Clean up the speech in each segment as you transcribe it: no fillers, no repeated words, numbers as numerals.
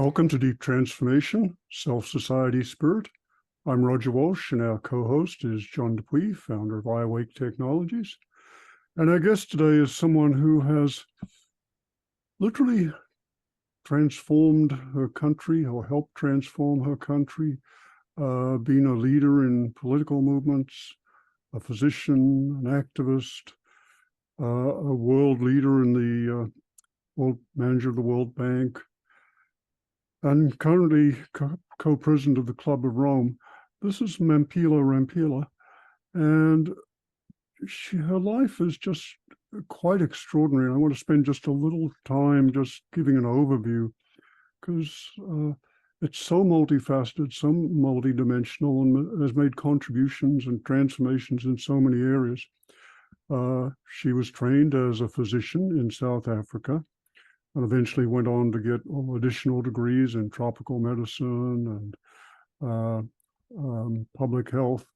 Welcome to Deep Transformation, Self-Society Spirit. I'm Roger Walsh, and our co-host is John Dupuy, founder of iAwake Technologies. And our guest today is someone who has literally transformed her country or helped transform her country, being a leader in political movements, a physician, an activist, a world leader in the world manager of the World Bank, and currently co-president of the Club of Rome. This is Mamphela Ramphele, and her life is just quite extraordinary. And I want to spend just a little time just giving an overview, because it's so multifaceted, so multidimensional, and has made contributions and transformations in so many areas. She was trained as a physician in South Africa, and eventually went on to get additional degrees in tropical medicine and public health,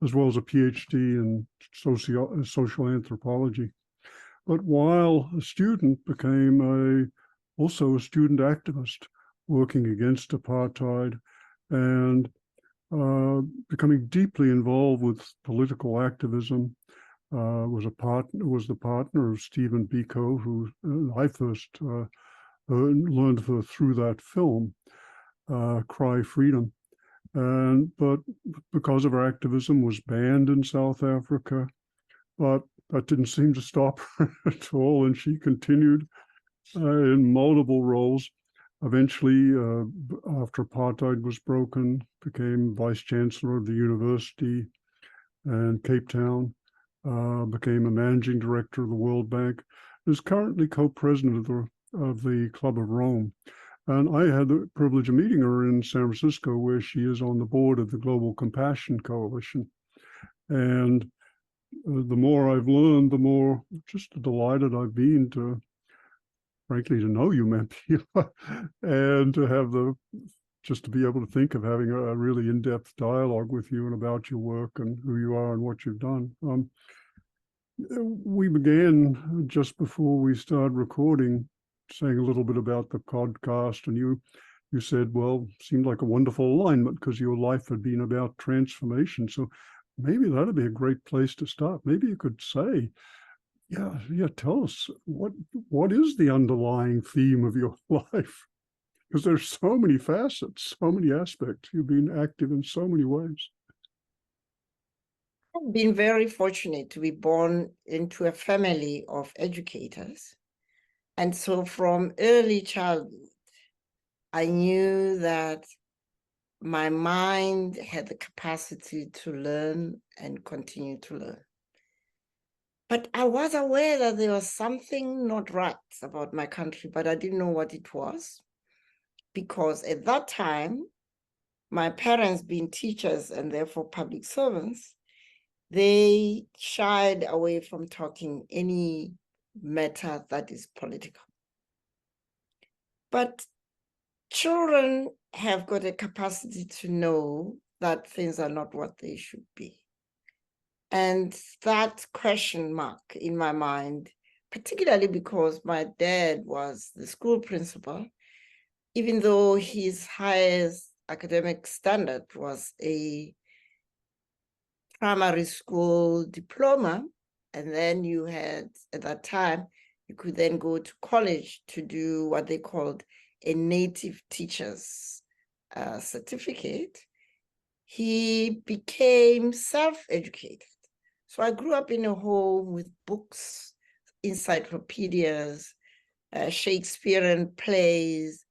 as well as a PhD in social anthropology. But while a student, became also a student activist, working against apartheid and becoming deeply involved with political activism. Was the partner of Stephen Biko, who I first learned through that film, Cry Freedom. But because of her activism, was banned in South Africa, but that didn't seem to stop her at all, and she continued in multiple roles. Eventually, after apartheid was broken, became vice chancellor of the university in Cape Town. Became a managing director of the World Bank, is currently co-president of the Club of Rome. And I had the privilege of meeting her in San Francisco, where she is on the board of the Global Compassion Coalition. And the more I've learned, the more just delighted I've been to, frankly, to know you, Mamphela, and to have just to be able to think of having a really in-depth dialogue with you and about your work and who you are and what you've done. We began just before we started recording, saying a little bit about the podcast, and you said, well, seemed like a wonderful alignment because your life had been about transformation. So maybe that'd be a great place to start. Maybe you could say, yeah, tell us what is the underlying theme of your life? Because there's so many facets, so many aspects. You've been active in so many ways. I've been very fortunate to be born into a family of educators. And so from early childhood, I knew that my mind had the capacity to learn and continue to learn. But I was aware that there was something not right about my country, but I didn't know what it was. Because at that time, my parents being teachers and therefore public servants, they shied away from talking any matter that is political. But children have got a capacity to know that things are not what they should be. And that question mark in my mind, particularly because my dad was the school principal, even though his highest academic standard was a primary school diploma, and then you had, at that time, you could then go to college to do what they called a native teacher's certificate. He became self-educated. So I grew up in a home with books, encyclopedias, Shakespearean plays,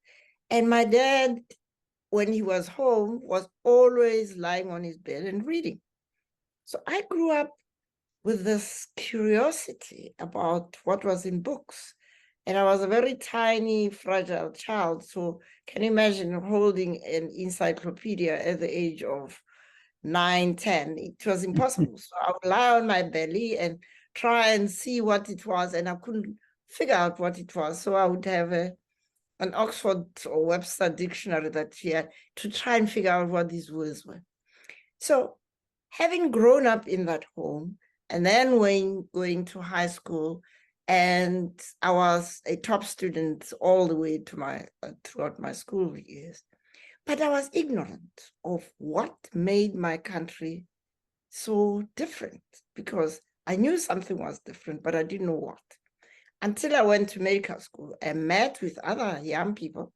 and my dad, when he was home, was always lying on his bed and reading. So I grew up with this curiosity about what was in books. And I was a very tiny, fragile child. So can you imagine holding an encyclopedia at the age of 9, 10? It was impossible. So I would lie on my belly and try and see what it was. And I couldn't figure out what it was. So I would have an Oxford or Webster dictionary that year to try and figure out what these words were. So having grown up in that home, and then when going to high school And I was a top student all the way to throughout my school years. But I was ignorant of what made my country so different, because I knew something was different, but I didn't know what. Until I went to medical school and met with other young people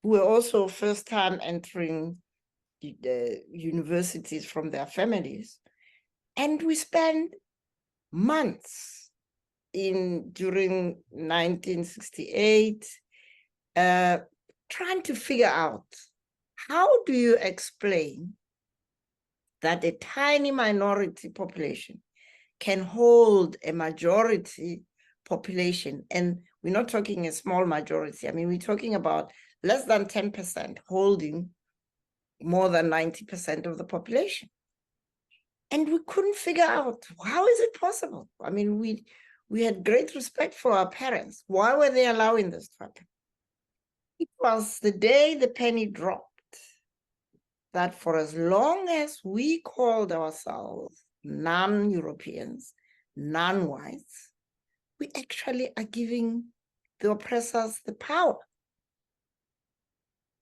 who were also first time entering the universities from their families. And we spent months during 1968 trying to figure out, how do you explain that a tiny minority population can hold a majority population? And we're not talking a small majority. I mean, we're talking about less than 10% holding more than 90% of the population. And we couldn't figure out, how is it possible? I mean, we had great respect for our parents. Why were they allowing this to happen? It was the day the penny dropped that for as long as we called ourselves non-Europeans, non-whites, we actually are giving the oppressors the power.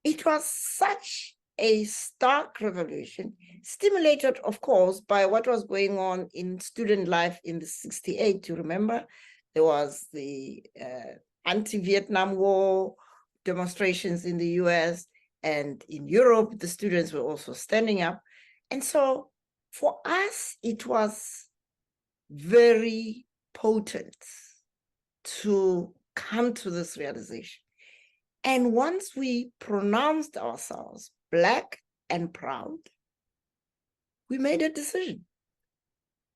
It was such a stark revolution, stimulated, of course, by what was going on in student life in the 68. You remember, there was the anti-Vietnam War demonstrations in the US, and in Europe, the students were also standing up. And so for us, it was very potent to come to this realization. And once we pronounced ourselves Black and proud, we made a decision.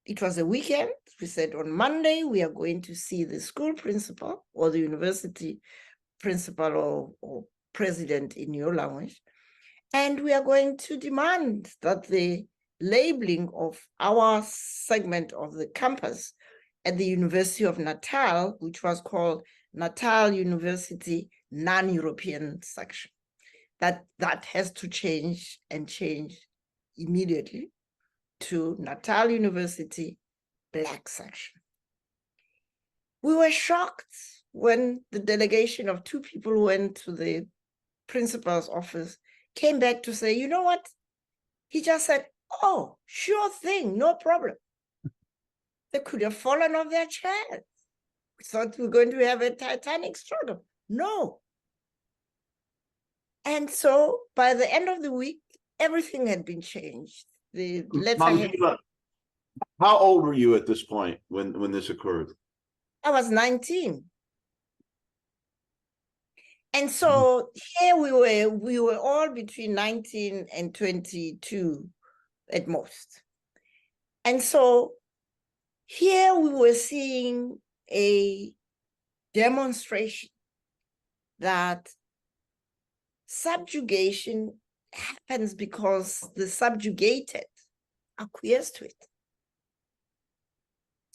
It was a weekend. We said on Monday, we are going to see the school principal or the university principal or president in your language. And we are going to demand that the labeling of our segment of the campus at the University of Natal, which was called Natal University Non-European Section, that has to change, and change immediately to Natal University Black Section. We were shocked when the delegation of 2 people who went to the principal's office came back to say, you know what? He just said, oh, sure thing, no problem. They could have fallen off their chairs. We thought we were going to have a Titanic struggle. No. And so by the end of the week, everything had been changed. The Mamphela, how old were you at this point when this occurred? I was 19. And so here we were all between 19 and 22 at most. And so here we were seeing a demonstration that subjugation happens because the subjugated acquiesce to it.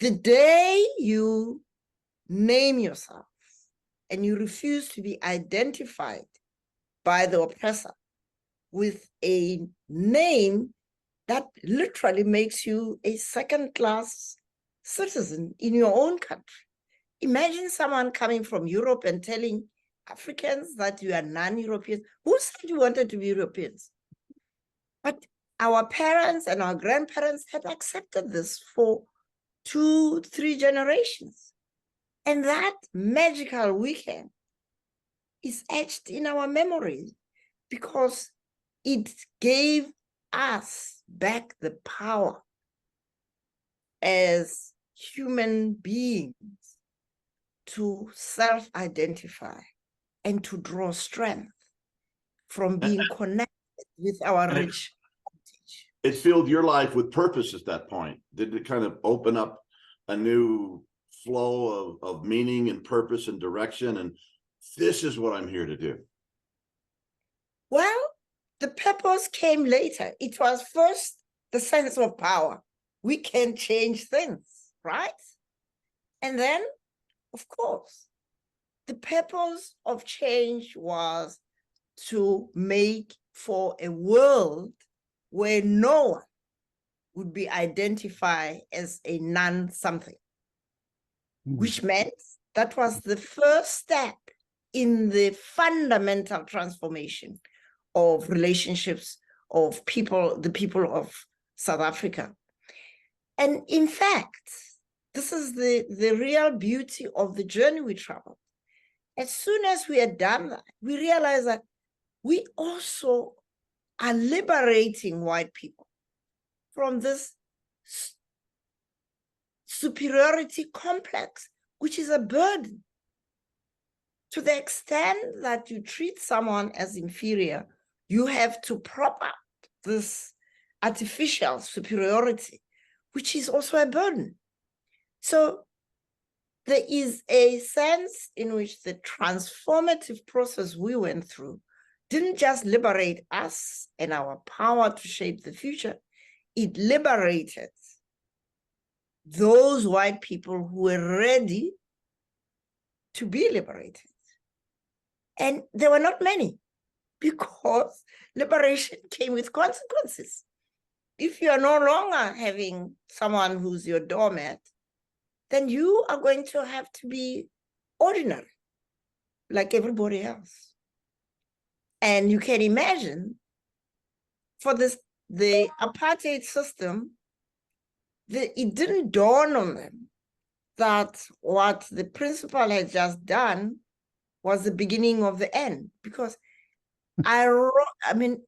The day you name yourself and you refuse to be identified by the oppressor with a name that literally makes you a second-class citizen in your own country. Imagine someone coming from Europe and telling Africans that you are non-Europeans. Who said you wanted to be Europeans? But our parents and our grandparents had accepted this for 2-3 generations. And that magical weekend is etched in our memories because it gave us back the power as human beings to self-identify and to draw strength from being connected with our rich heritage. It filled your life with purpose at that point. Did it kind of open up a new flow of meaning and purpose and direction? And this is what I'm here to do. Well, the purpose came later. It was first the sense of power. We can change things, right? And then, of course, the purpose of change was to make for a world where no one would be identified as a non-something. which meant that was the first step in the fundamental transformation of relationships of people, the people of South Africa. And in fact, this is the real beauty of the journey we traveled. As soon as we had done that, we realized that we also are liberating white people from this superiority complex, which is a burden. To the extent that you treat someone as inferior, you have to prop up this artificial superiority, which is also a burden. So there is a sense in which the transformative process we went through didn't just liberate us and our power to shape the future, it liberated those white people who were ready to be liberated. And there were not many, because liberation came with consequences. If you are no longer having someone who's your doormat, then you are going to have to be ordinary, like everybody else. And you can imagine, for this, the apartheid system, it didn't dawn on them that what the principal had just done was the beginning of the end, because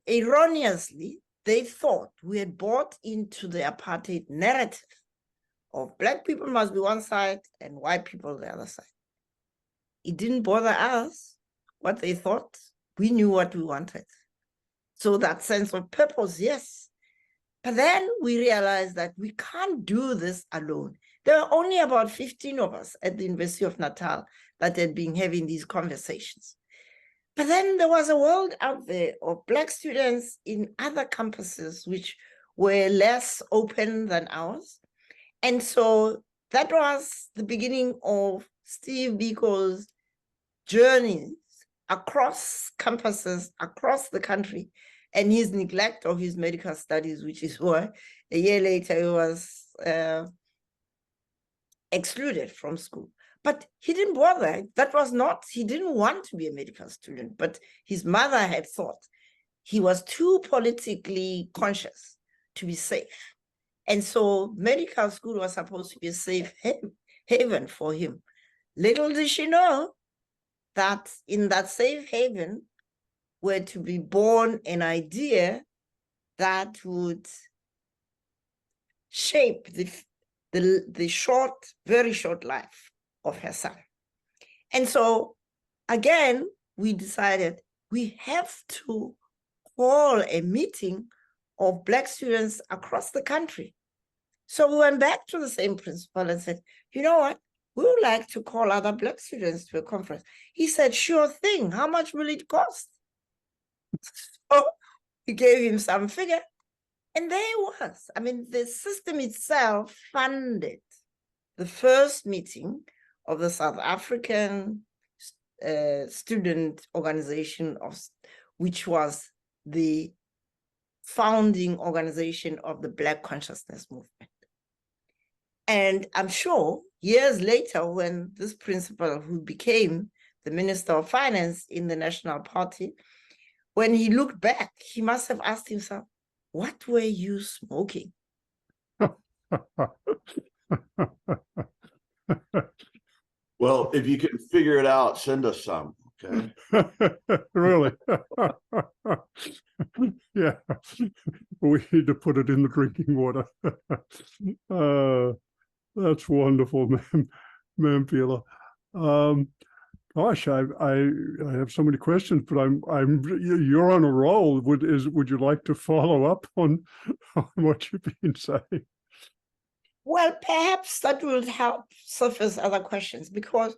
erroneously, they thought we had bought into the apartheid narrative of Black people must be one side and white people the other side. It didn't bother us what they thought. We knew what we wanted. So that sense of purpose, yes. But then we realized that we can't do this alone. There were only about 15 of us at the University of Natal that had been having these conversations. But then there was a world out there of Black students in other campuses which were less open than ours. And so that was the beginning of Steve Biko's journeys across campuses, across the country, and his neglect of his medical studies, which is why a year later he was excluded from school. But he didn't bother. That was not, he didn't want to be a medical student, but his mother had thought he was too politically conscious to be safe. And so medical school was supposed to be a safe haven for him. Little did she know that in that safe haven were to be born an idea that would shape the short, very short life of her son. And so again, we decided we have to call a meeting of Black students across the country. So we went back to the same principal and said, you know what? We would like to call other Black students to a conference. He said, sure thing. How much will it cost? So we gave him some figure. And there it was. I mean, the system itself funded the first meeting of the South African student organization, which was the founding organization of the Black consciousness movement. And I'm sure years later, when this principal, who became the Minister of Finance in the National Party, when he looked back, he must have asked himself, what were you smoking? Well, if you can figure it out, send us some, okay? Really? Yeah, we need to put it in the drinking water. That's wonderful, Mamphela. Gosh, I have so many questions, but you're on a roll. Would you like to follow up on what you've been saying? Well, perhaps that will help surface other questions, because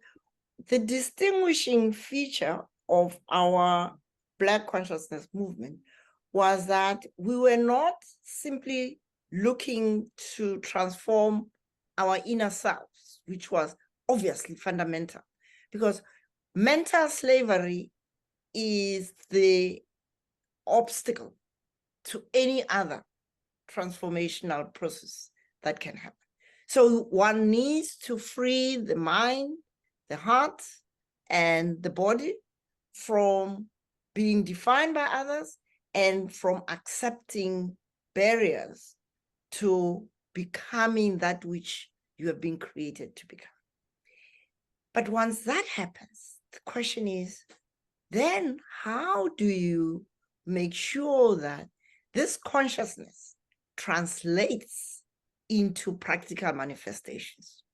the distinguishing feature of our Black consciousness movement was that we were not simply looking to transform our inner selves, which was obviously fundamental, because mental slavery is the obstacle to any other transformational process that can happen. So one needs to free the mind, the heart, and the body from being defined by others and from accepting barriers to becoming that which you have been created to become. But once that happens, the question is, then how do you make sure that this consciousness translates into practical manifestations?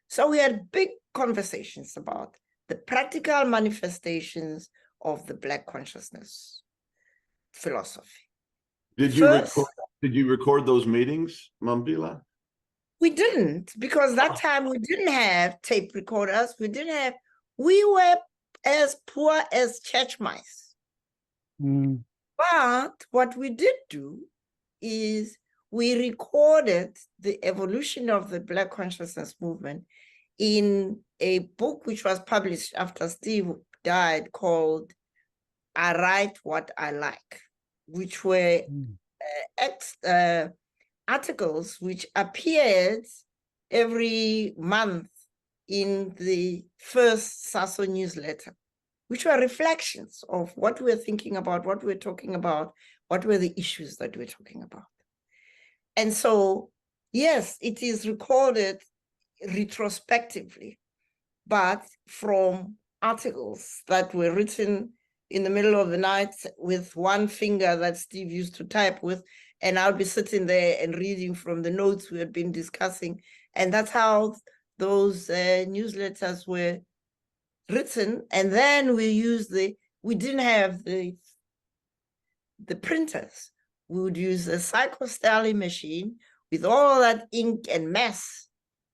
So we had big conversations about the practical manifestations of the Black consciousness philosophy. Did you record those meetings, Mamphela? We didn't, because that time we didn't have tape recorders. We were as poor as church mice. Mm. But what we did do is we recorded the evolution of the Black consciousness movement in a book which was published after Steve died, called I Write What I Like, which were articles which appeared every month in the first SASO newsletter, which were reflections of what we're thinking about, what we're talking about, what were the issues that we're talking about. And so, yes, it is recorded retrospectively, but from articles that were written in the middle of the night with one finger that Steve used to type with, and I'll be sitting there and reading from the notes we had been discussing. And that's how those newsletters were written. And then we didn't have the printers. We would use a psychostally machine with all that ink and mess,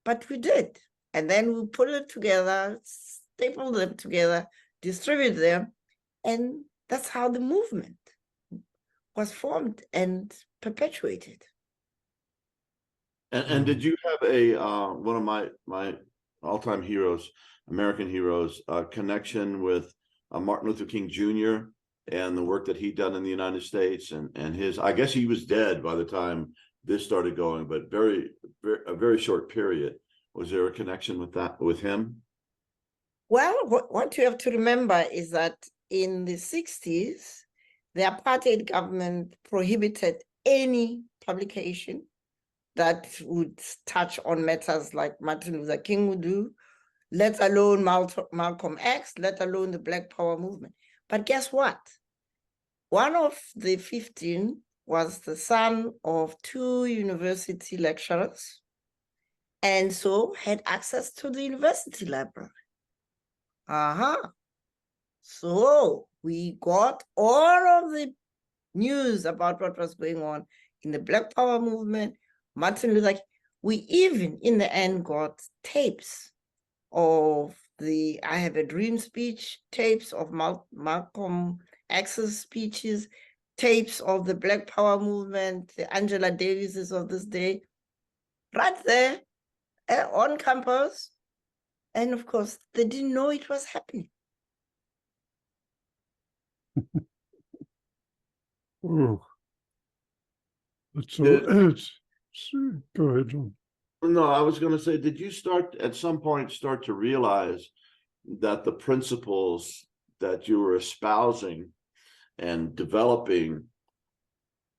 but we did. And then we put it together, staple them together, distribute them, and that's how the movement was formed and perpetuated. And did you have a one of my all-time heroes, American heroes, connection with Martin Luther King Jr. and the work that he'd done in the United States, and his, I guess he was dead by the time this started going, but a very short period. Was there a connection with him? Well, what you have to remember is that in the 60s, the apartheid government prohibited any publication that would touch on matters like Martin Luther King would do, let alone Malcolm X, let alone the Black Power movement. But guess what? One of the 15 was the son of 2 university lecturers, and so had access to the university library. So we got all of the news about what was going on in the Black Power movement, Martin Luther King. We even, in the end, got tapes of the I Have a Dream speech, tapes of Malcolm X's speeches, tapes of the Black Power movement, the Angela Davises of this day, right there on campus. And of course, they didn't know it was happening. Oh, go ahead, John. No, I was going to say, did you at some point start to realize that the principles that you were espousing and developing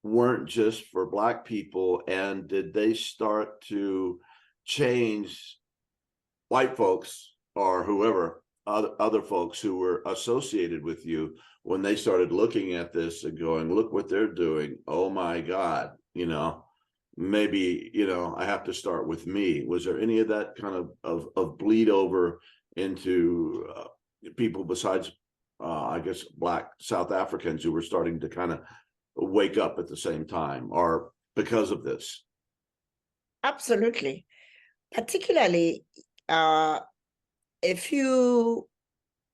weren't just for Black people? And did they start to change white folks or whoever, other folks who were associated with you, when they started looking at this and going, look what they're doing? Oh my God, maybe, I have to start with me. Was there any of that kind of bleed over into people besides, I guess, Black South Africans who were starting to kind of wake up at the same time, or because of this? Absolutely. Particularly a few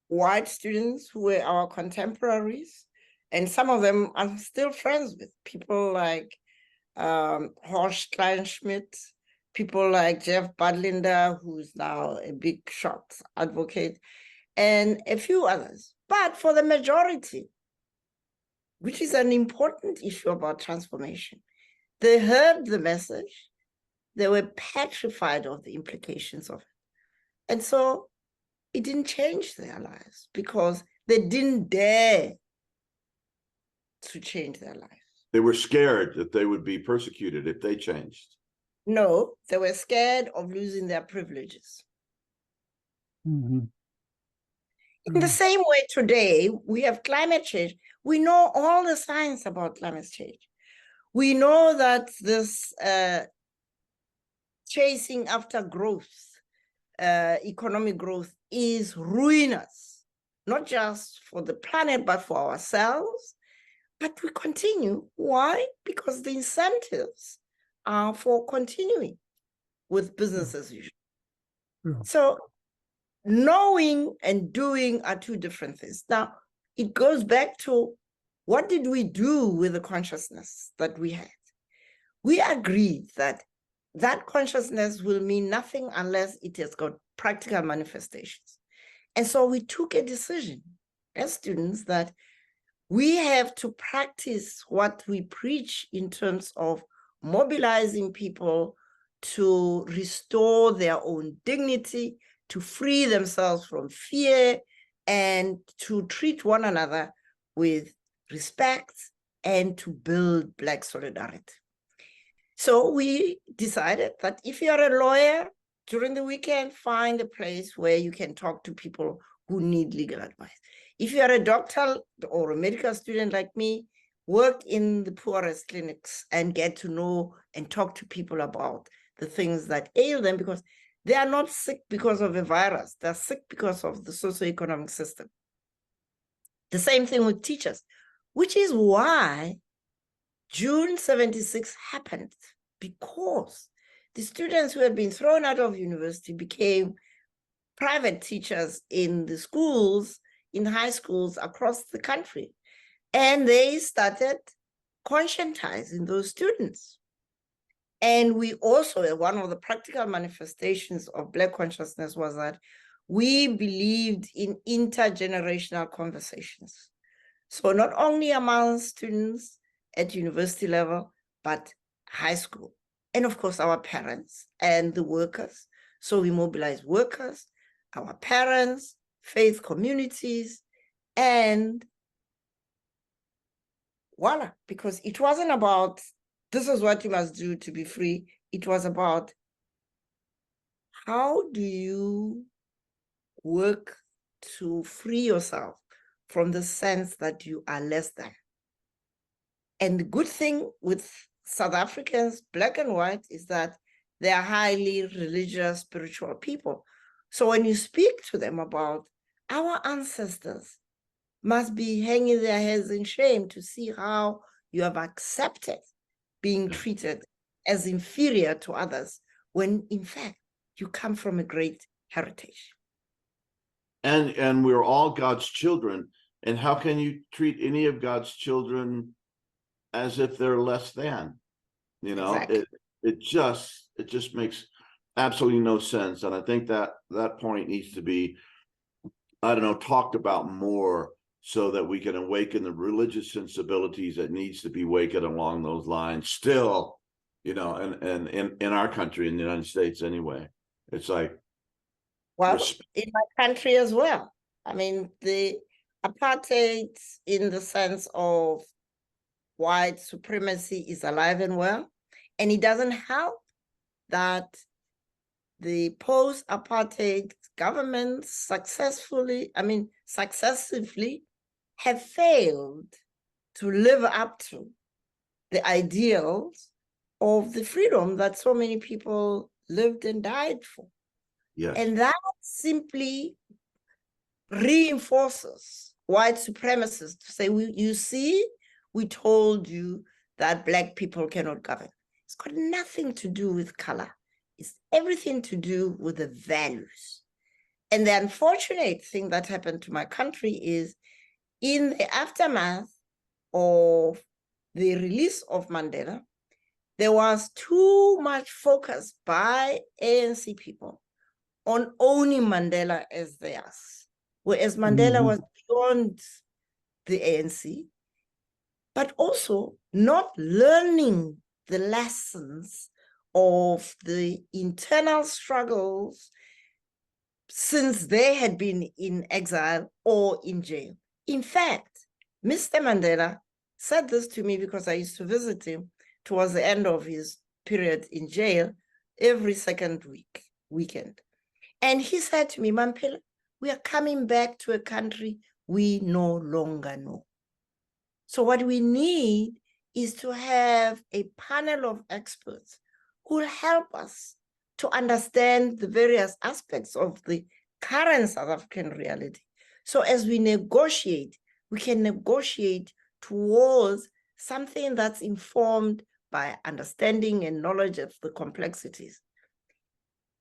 white students who were our contemporaries, and some of them I'm still friends with, people like Horst Kleinschmidt, people like Jeff Badlinder, who's now a big shot advocate, and a few others. But for the majority, which is an important issue about transformation, they heard the message, they were petrified of the implications of it. And so it didn't change their lives because they didn't dare to change their life. They were scared that they would be persecuted if they changed. No, they were scared of losing their privileges. Mm-hmm. In the same way today, we have climate change. We know all the science about climate change. We know that this chasing after growth, economic growth, is ruinous, not just for the planet, but for ourselves. But we continue. Why? Because the incentives are for continuing with business as usual. Yeah. So knowing and doing are two different things. Now, it goes back to what did we do with the consciousness that we had? We agreed that that consciousness will mean nothing unless it has got practical manifestations. And so we took a decision as students that we have to practice what we preach in terms of mobilizing people to restore their own dignity, to free themselves from fear, and to treat one another with respect and to build Black solidarity. So we decided that if you're a lawyer, during the weekend, find a place where you can talk to people who need legal advice. If you're a doctor or a medical student like me, work in the poorest clinics and get to know and talk to people about the things that ail them, because they are not sick because of a virus. They're sick because of the socioeconomic system. The same thing with teachers, which is why June 76 happened, because the students who had been thrown out of university became private teachers in the schools, in high schools across the country. And they started conscientizing those students. And we also, one of the practical manifestations of Black consciousness was that we believed in intergenerational conversations. So not only among students at university level, but high school. And of course, our parents and the workers. So we mobilize workers, our parents, faith communities, and voila, because it wasn't about, this is what you must do to be free. It was about, how do you work to free yourself from the sense that you are less than? And the good thing with South Africans, Black and white, is that they are highly religious, spiritual people. So when you speak to them about our ancestors must be hanging their heads in shame to see how you have accepted being treated as inferior to others, when in fact you come from a great heritage. And we're all God's children. And how can you treat any of God's children as if they're less than? You know, Exactly. it just makes absolutely no sense. And I think that that point needs to be, I don't know, talked about more, so that we can awaken the religious sensibilities that needs to be awakened along those lines still, you know, and in our country, in the United States anyway. It's like, well, in my country as well. I mean, the apartheid in the sense of white supremacy is alive and well, and it doesn't help that the post-apartheid governments successively have failed to live up to the ideals of the freedom that so many people lived and died for. yes. And that simply reinforces white supremacists to say, you see, we told you that Black people cannot govern. It's got nothing to do with color. It's everything to do with the values. And the unfortunate thing that happened to my country is, in the aftermath of the release of Mandela, there was too much focus by ANC people on owning Mandela as theirs, whereas Mandela was beyond the ANC, but also not learning the lessons of the internal struggles since they had been in exile or in jail. In fact, Mr. Mandela said this to me because I used to visit him towards the end of his period in jail every second weekend. And he said to me, Mamphela, we are coming back to a country we no longer know. So what we need is to have a panel of experts who will help us to understand the various aspects of the current South African reality. So as we negotiate, we can negotiate towards something that's informed by understanding and knowledge of the complexities.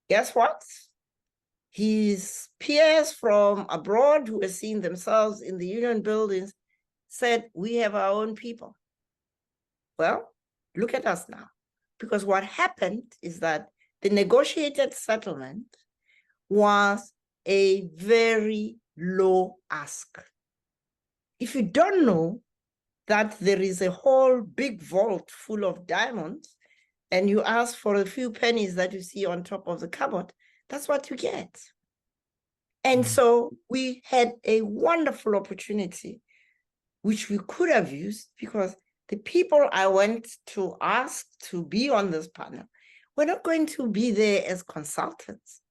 Guess what? His peers from abroad who were seeing themselves in the union buildings said, we have our own people. Well, look at us now. Because what happened is that the negotiated settlement was a very low ask. If you don't know that there is a whole big vault full of diamonds and you ask for a few pennies that you see on top of the cupboard, that's what you get. And so we had a wonderful opportunity, which we could have used, because the people I went to ask to be on this panel were not going to be there as consultants.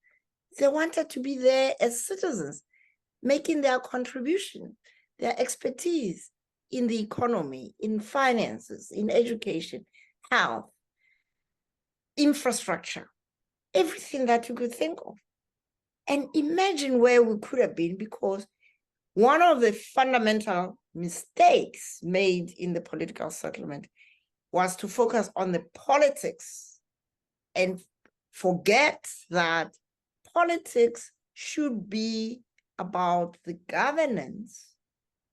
They wanted to be there as citizens, making their contribution, their expertise in the economy, in finances, in education, health, infrastructure, everything that you could think of. And imagine where we could have been, because one of the fundamental mistakes made in the political settlement was to focus on the politics and forget that politics should be about the governance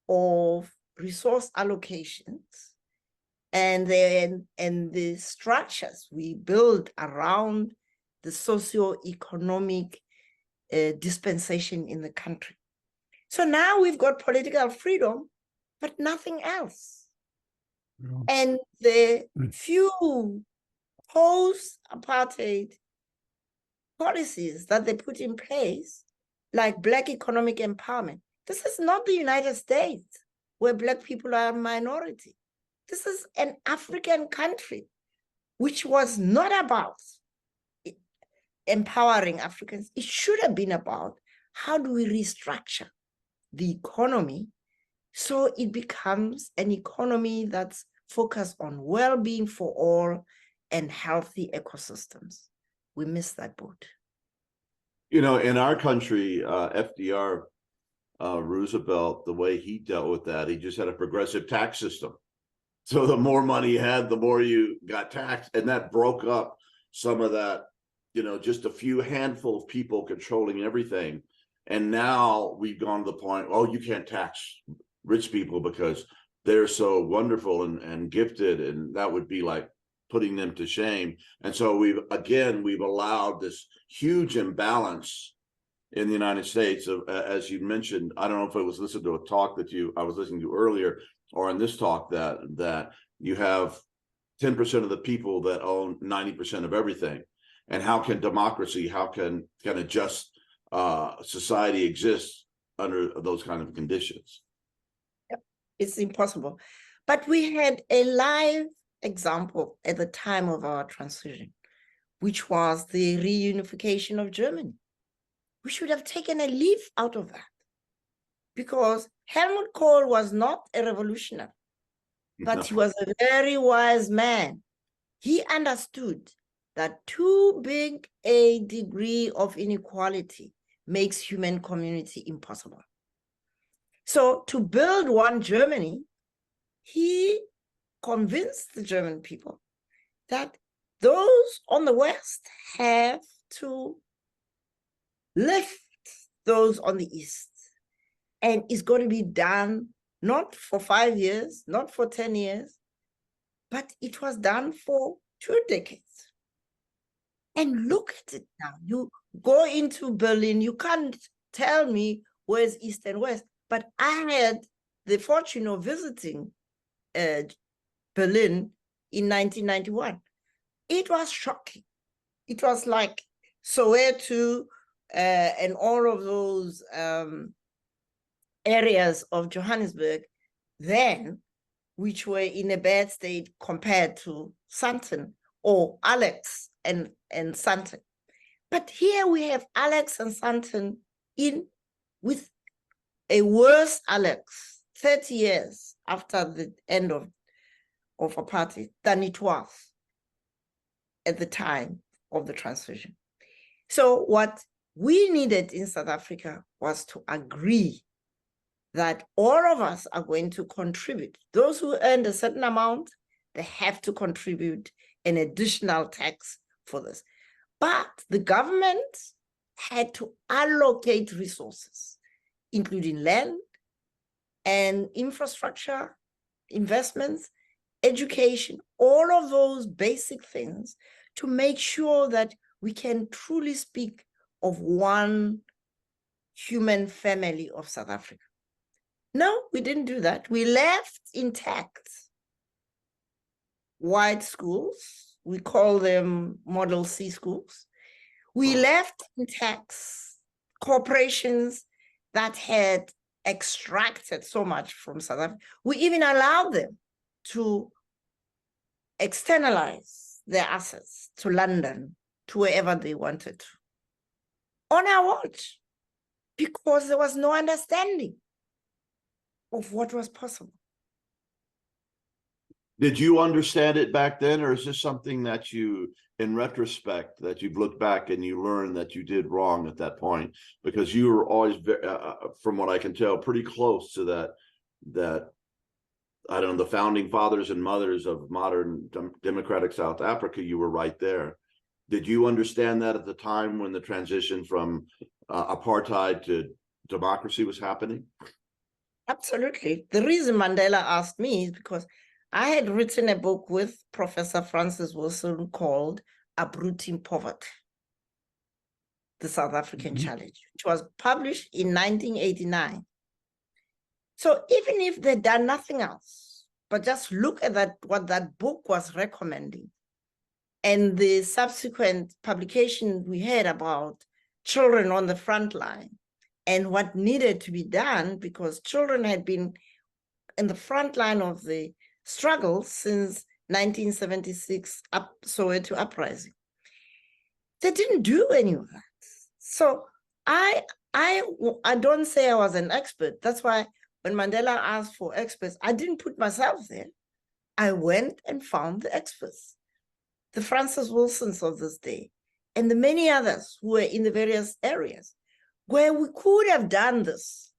of resource allocations and the structures we build around the socio-economic dispensation in the country. So now we've got political freedom, but nothing else. Yeah. And the few post-apartheid policies that they put in place, like Black economic empowerment, this is not the United States where Black people are a minority. This is an African country, which was not about empowering Africans. It should have been about how do we restructure the economy so it becomes an economy that's focused on well-being for all and healthy ecosystems. We missed that boat. You know, in our country, FDR, Roosevelt, the way he dealt with that, he just had a progressive tax system. So the more money you had, the more you got taxed. And that broke up some of that, you know, just a few handful of people controlling everything. And now we've gone to the point, oh, you can't tax rich people because they're so wonderful and gifted, and that would be like putting them to shame. And so we've allowed this huge imbalance in the United States of, as you mentioned, I don't know if it was listening to a talk that I was listening to earlier, or in this talk, that you have 10% of the people that own 90% of everything. And how can democracy, how can a just society exist under those kind of conditions? It's impossible. But we had a live example at the time of our transition, which was the reunification of Germany. We should have taken a leaf out of that, because Helmut Kohl was not a revolutionary, but he was a very wise man. He understood that too big a degree of inequality makes human community impossible. So to build one Germany, he convinced the German people that those on the West have to lift those on the East. And it's going to be done not for 5 years, not for 10 years, but it was done for 2 decades. And look at it now. You go into Berlin, you can't tell me where's East and West, but I had the fortune of visiting Berlin in 1991. It was shocking. It was like Soweto and all of those areas of Johannesburg then, which were in a bad state compared to Sandton or Alex and Sandton. But here we have Alex and Sandton with a worse Alex 30 years after the end of apartheid than it was at the time of the transition. So what we needed in South Africa was to agree that all of us are going to contribute. Those who earned a certain amount, they have to contribute an additional tax for this. But the government had to allocate resources, including land and infrastructure, investments, education, all of those basic things to make sure that we can truly speak of one human family of South Africa. No, we didn't do that. We left intact white schools. We call them Model C schools. We left intact corporations that had extracted so much from South Africa. We even allowed them to externalize their assets to London, to wherever they wanted to, on our watch, because there was no understanding of what was possible. Did you understand it back then, or is this something that you, in retrospect, that you've looked back and you learned that you did wrong at that point? Because you were always, from what I can tell, pretty close to that, I don't know, the founding fathers and mothers of modern democratic South Africa. You were right there. Did you understand that at the time when the transition from apartheid to democracy was happening? Absolutely. The reason Mandela asked me is because I had written a book with Professor Francis Wilson called Uprooting Poverty, the South African Challenge, which was published in 1989. So even if they'd done nothing else, but just look at what that book was recommending, and the subsequent publication we had about children on the front line and what needed to be done, because children had been in the front line of the struggle since 1976 Soweto uprising. They didn't do any of that. So I don't say I was an expert. That's why when Mandela asked for experts, I didn't put myself there. I went and found the experts, the Francis Wilsons of this day, and the many others who were in the various areas where we could have done this.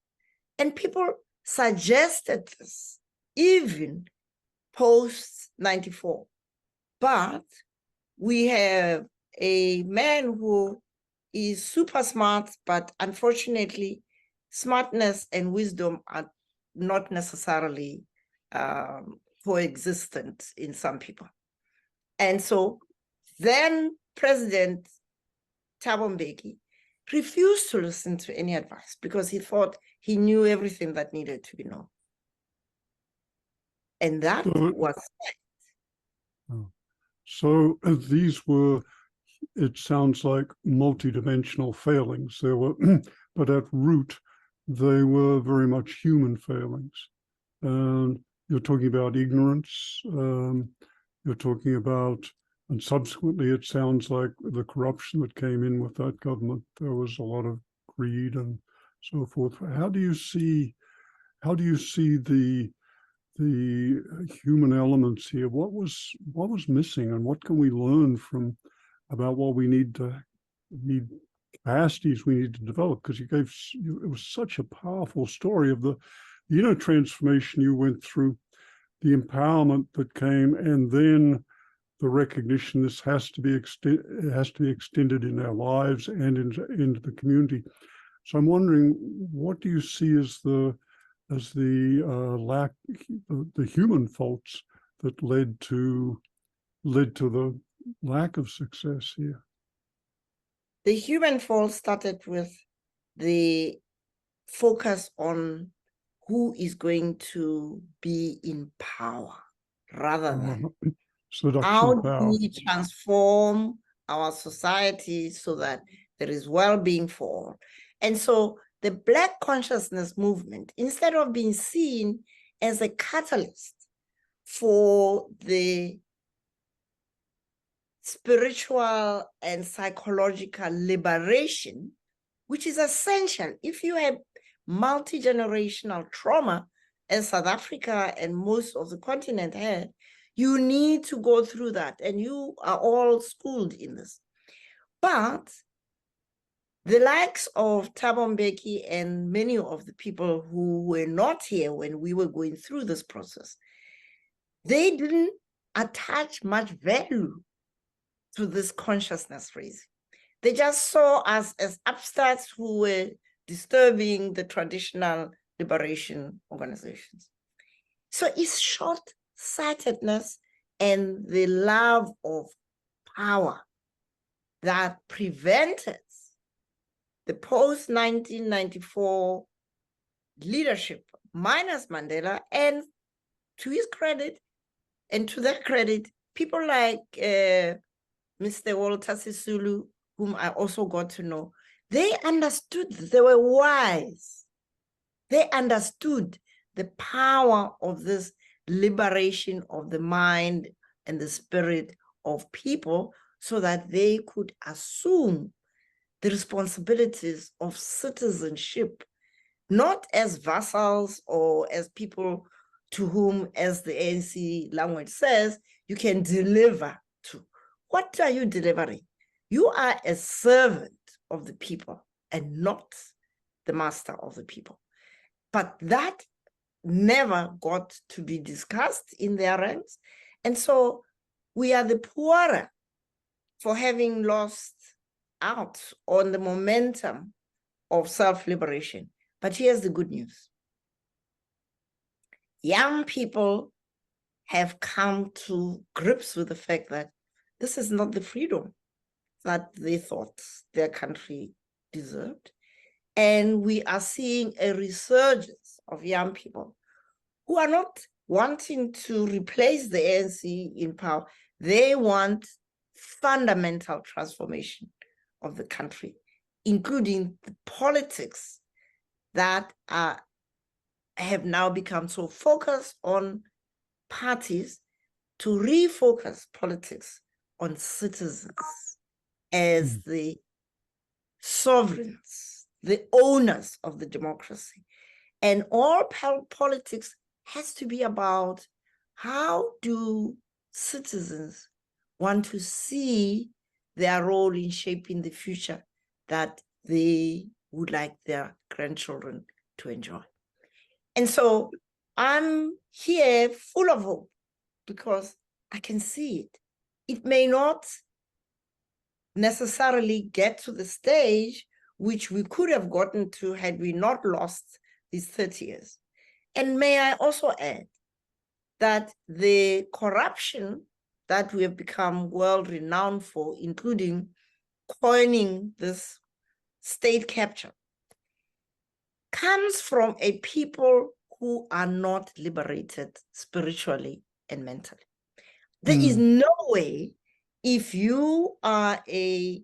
And people suggested this, even post-94. But we have a man who is super smart, but unfortunately, smartness and wisdom are not necessarily coexistent in some people. And so then President Thabo Mbeki refused to listen to any advice because he thought he knew everything that needed to be known. And that was it. So these were, it sounds like, multidimensional failings. There were, but at root, they were very much human failings. And you're talking about ignorance. You're talking about, and subsequently, it sounds like the corruption that came in with that government. There was a lot of greed and so forth. How do you see the human elements here? What was missing, and what can we learn about what we need capacities we need to develop? Because it was such a powerful story of the inner transformation you went through, the empowerment that came, and then the recognition this has to be extended in our lives and into the community. So I'm wondering, what do you see as the human faults that led to the lack of success here? The human fault started with the focus on who is going to be in power rather than Seduction How of do power. we transform our society so that there is well-being for all? And so the Black consciousness movement, instead of being seen as a catalyst for the spiritual and psychological liberation, which is essential if you have multi-generational trauma, as South Africa and most of the continent had, you need to go through that, and you are all schooled in this. But the likes of Thabo Mbeki and many of the people who were not here when we were going through this process, they didn't attach much value to this consciousness raising. They just saw us as upstarts who were disturbing the traditional liberation organizations. So it's short-sightedness and the love of power that prevented the post-1994 leadership, minus Mandela, and to his credit and to their credit, people like Mr. Walter Sisulu, whom I also got to know, they understood, they were wise. They understood the power of this liberation of the mind and the spirit of people so that they could assume the responsibilities of citizenship, not as vassals or as people to whom, as the ANC language says, you can deliver to. What are you delivering? You are a servant of the people and not the master of the people. But that never got to be discussed in their ranks. And so we are the poorer for having lost out on the momentum of self-liberation. But here's the good news. Young people have come to grips with the fact that this is not the freedom that they thought their country deserved. And we are seeing a resurgence of young people who are not wanting to replace the ANC in power. They want fundamental transformation of the country, including the politics that have now become so focused on parties, to refocus politics on citizens as the sovereigns, the owners of the democracy. And all politics has to be about how do citizens want to see their role in shaping the future that they would like their grandchildren to enjoy. And so I'm here full of hope because I can see it. It may not necessarily get to the stage which we could have gotten to had we not lost these 30 years. And may I also add that the corruption that we have become world-renowned for, including coining this state capture, comes from a people who are not liberated spiritually and mentally. There is no way, if you are a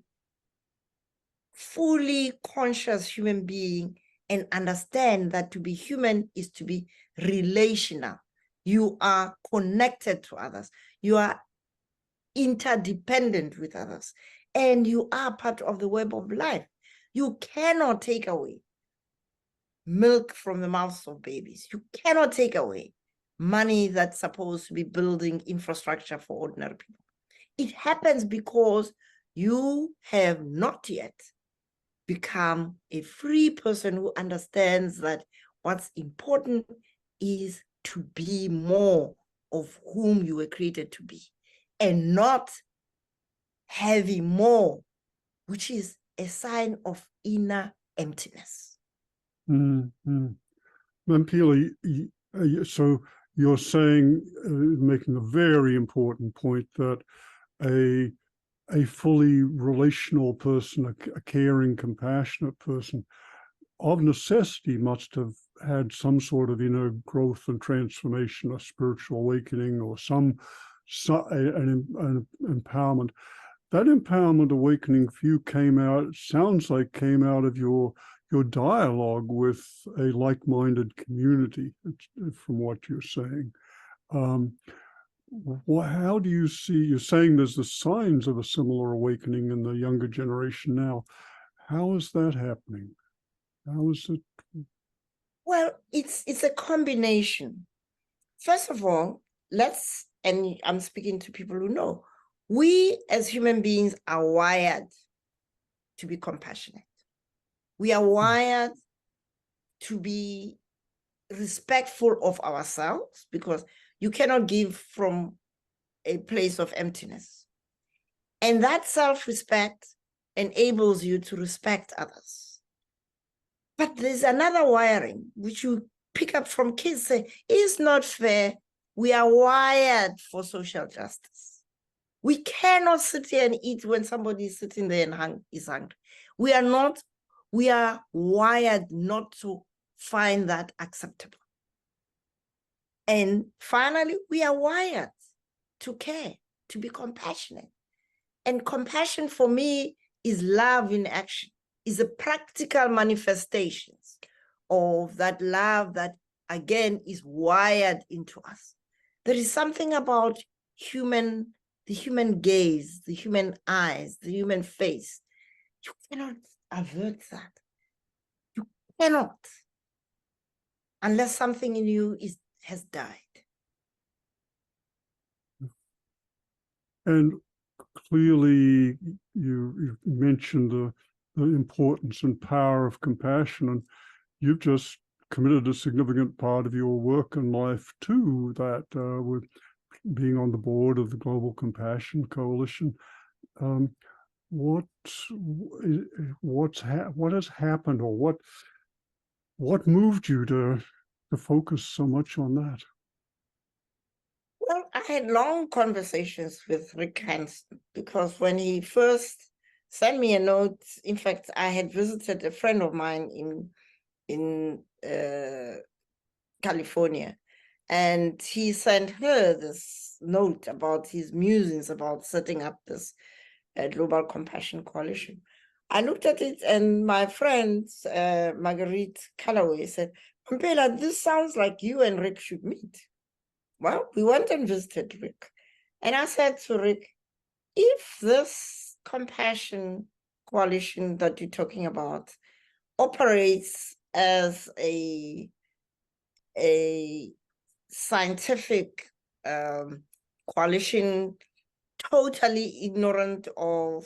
fully conscious human being and understand that to be human is to be relational. You are connected to others. You are interdependent with others. And you are part of the web of life. You cannot take away milk from the mouths of babies. You cannot take away money that's supposed to be building infrastructure for ordinary people. It happens because you have not yet become a free person who understands that what's important is to be more of whom you were created to be, and not having more, which is a sign of inner emptiness. Mamphela, so you're saying, making a very important point, that a fully relational person, a caring, compassionate person, of necessity must have had some sort of inner growth and transformation, a spiritual awakening, or some an empowerment. That empowerment awakening for you sounds like came out of your dialogue with a like-minded community, from what you're saying. How do you see, you're saying there's the signs of a similar awakening in the younger generation now. How is that happening? How is it? Well, it's a combination. First of all, and I'm speaking to people who know, we as human beings are wired to be compassionate. We are wired to be respectful of ourselves, because you cannot give from a place of emptiness. And that self-respect enables you to respect others. But there's another wiring, which you pick up from kids, say, it's not fair. We are wired for social justice. We cannot sit here and eat when somebody is sitting there and is hungry. We are wired not to find that acceptable. And finally, we are wired to care, to be compassionate. And compassion for me is love in action, is a practical manifestation of that love that, again, is wired into us. There is something about the human gaze, the human eyes, the human face. You cannot avert that. You cannot, unless something in you has died. And clearly, you mentioned the importance and power of compassion, and you've just committed a significant part of your work and life to that, with being on the board of the Global Compassion Coalition. What has happened, or what moved you to focus so much on that? Well, I had long conversations with Rick Hansen, because when he first sent me a note, in fact, I had visited a friend of mine in California, and he sent her this note about his musings about setting up this Global Compassion Coalition. I looked at it, and my friend, Marguerite Calloway, said, Mamphela, this sounds like you and Rick should meet. Well, we went and visited Rick. And I said to Rick, if this compassion coalition that you're talking about operates as a scientific coalition, totally ignorant of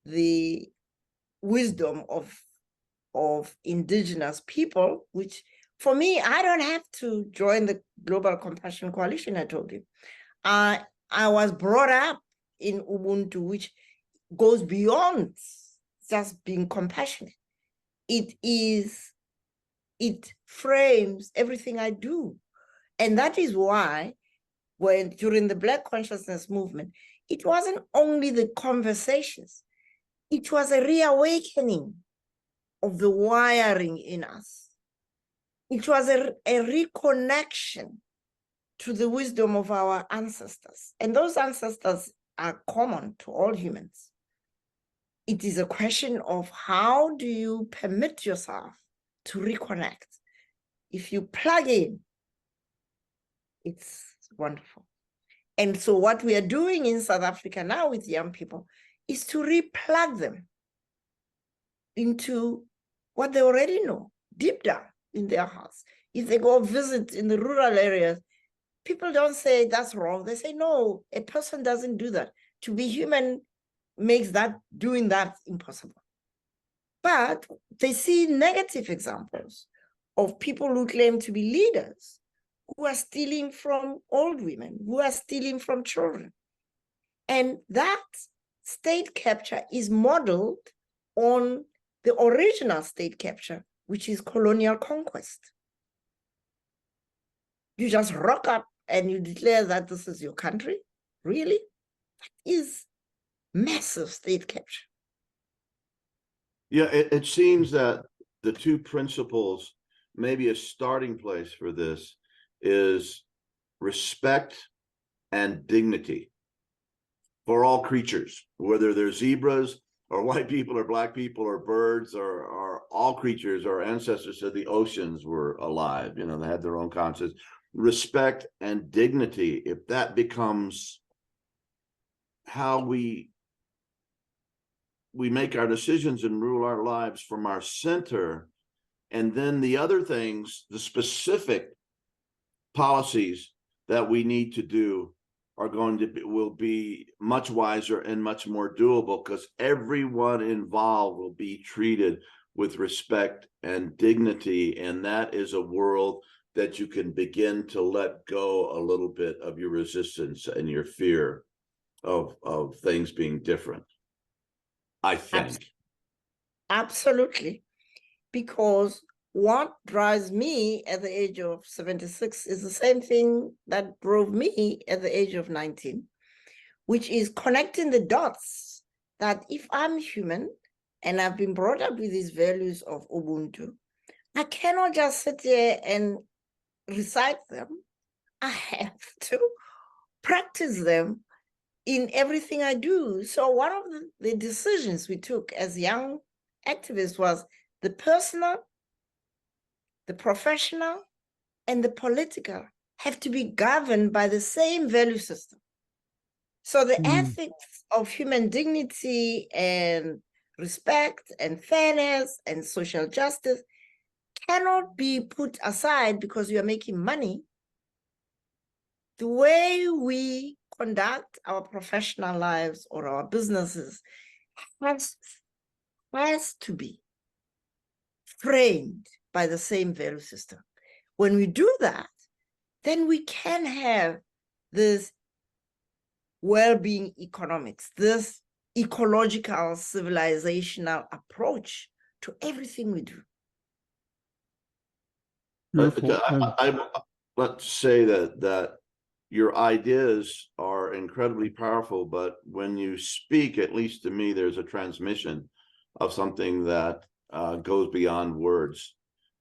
the wisdom of indigenous people, which for me, I don't have to join the Global Compassion Coalition, I told him. I was brought up in Ubuntu, which goes beyond just being compassionate. It frames everything I do. And that is why during the Black Consciousness movement, it wasn't only the conversations, it was a reawakening of the wiring in us. It was a reconnection to the wisdom of our ancestors. And those ancestors are common to all humans. It is a question of how do you permit yourself to reconnect. If you plug in, it's wonderful. And so what we are doing in South Africa now with young people is to replug them into what they already know, deep down in their hearts. If they go visit in the rural areas, people don't say that's wrong. They say, no, a person doesn't do that. To be human makes doing that impossible. But they see negative examples of people who claim to be leaders, who are stealing from old women, who are stealing from children. And that state capture is modeled on the original state capture, which is colonial conquest. You just rock up and you declare that this is your country? Really? That is massive state capture. Yeah, it seems that the two principles, maybe a starting place for this, is respect and dignity for all creatures, whether they're zebras or white people or black people or birds or all creatures. Our ancestors said the oceans were alive, you know, they had their own conscience. Respect and dignity, if that becomes how we make our decisions and rule our lives from our center, and then the other things, the specific policies that we need to do are going to will be much wiser and much more doable, because everyone involved will be treated with respect and dignity. And that is a world that you can begin to let go a little bit of your resistance and your fear of things being different, I think. Absolutely. Because what drives me at the age of 76 is the same thing that drove me at the age of 19, which is connecting the dots that if I'm human and I've been brought up with these values of Ubuntu, I cannot just sit here and recite them. I have to practice them in everything I do. So one of the decisions we took as young activists was the personal, the professional, and the political have to be governed by the same value system. So the ethics of human dignity and respect and fairness and social justice cannot be put aside because you are making money. The way we conduct our professional lives or our businesses has to be framed by the same value system. When we do that, then we can have this well-being economics, this ecological civilizational approach to everything we do. Let's say that your ideas are incredibly powerful, but when you speak, at least to me, there's a transmission of something that goes beyond words.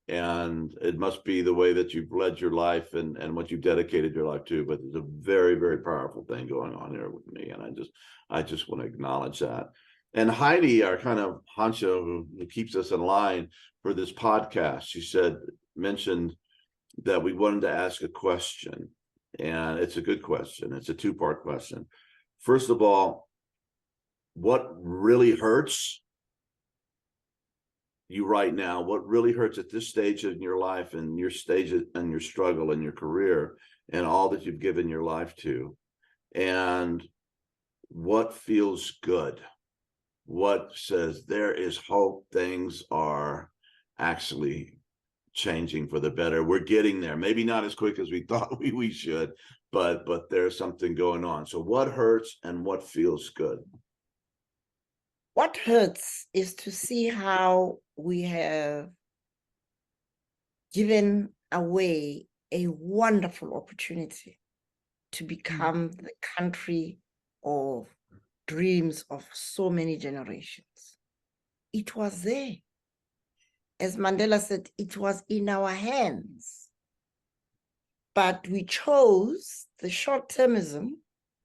And it must be the way that you've led your life and what you've dedicated your life to. But there's a very, very powerful thing going on here with me. And I just want to acknowledge that. And Heidi, our kind of honcho who keeps us in line for this podcast, she mentioned that we wanted to ask a question. And it's a good question. It's a two-part question. First of all, what really hurts you right now? What really hurts at this stage in your life and your stage and your struggle and your career and all that you've given your life to? And what feels good? What says there is hope, things are actually changing for the better? We're getting there, maybe not as quick as we thought we should, but there's something going on. So what hurts and what feels good? What hurts is to see how we have given away a wonderful opportunity to become the country of dreams of so many generations. It was there. As Mandela said, it was in our hands. But we chose the short-termism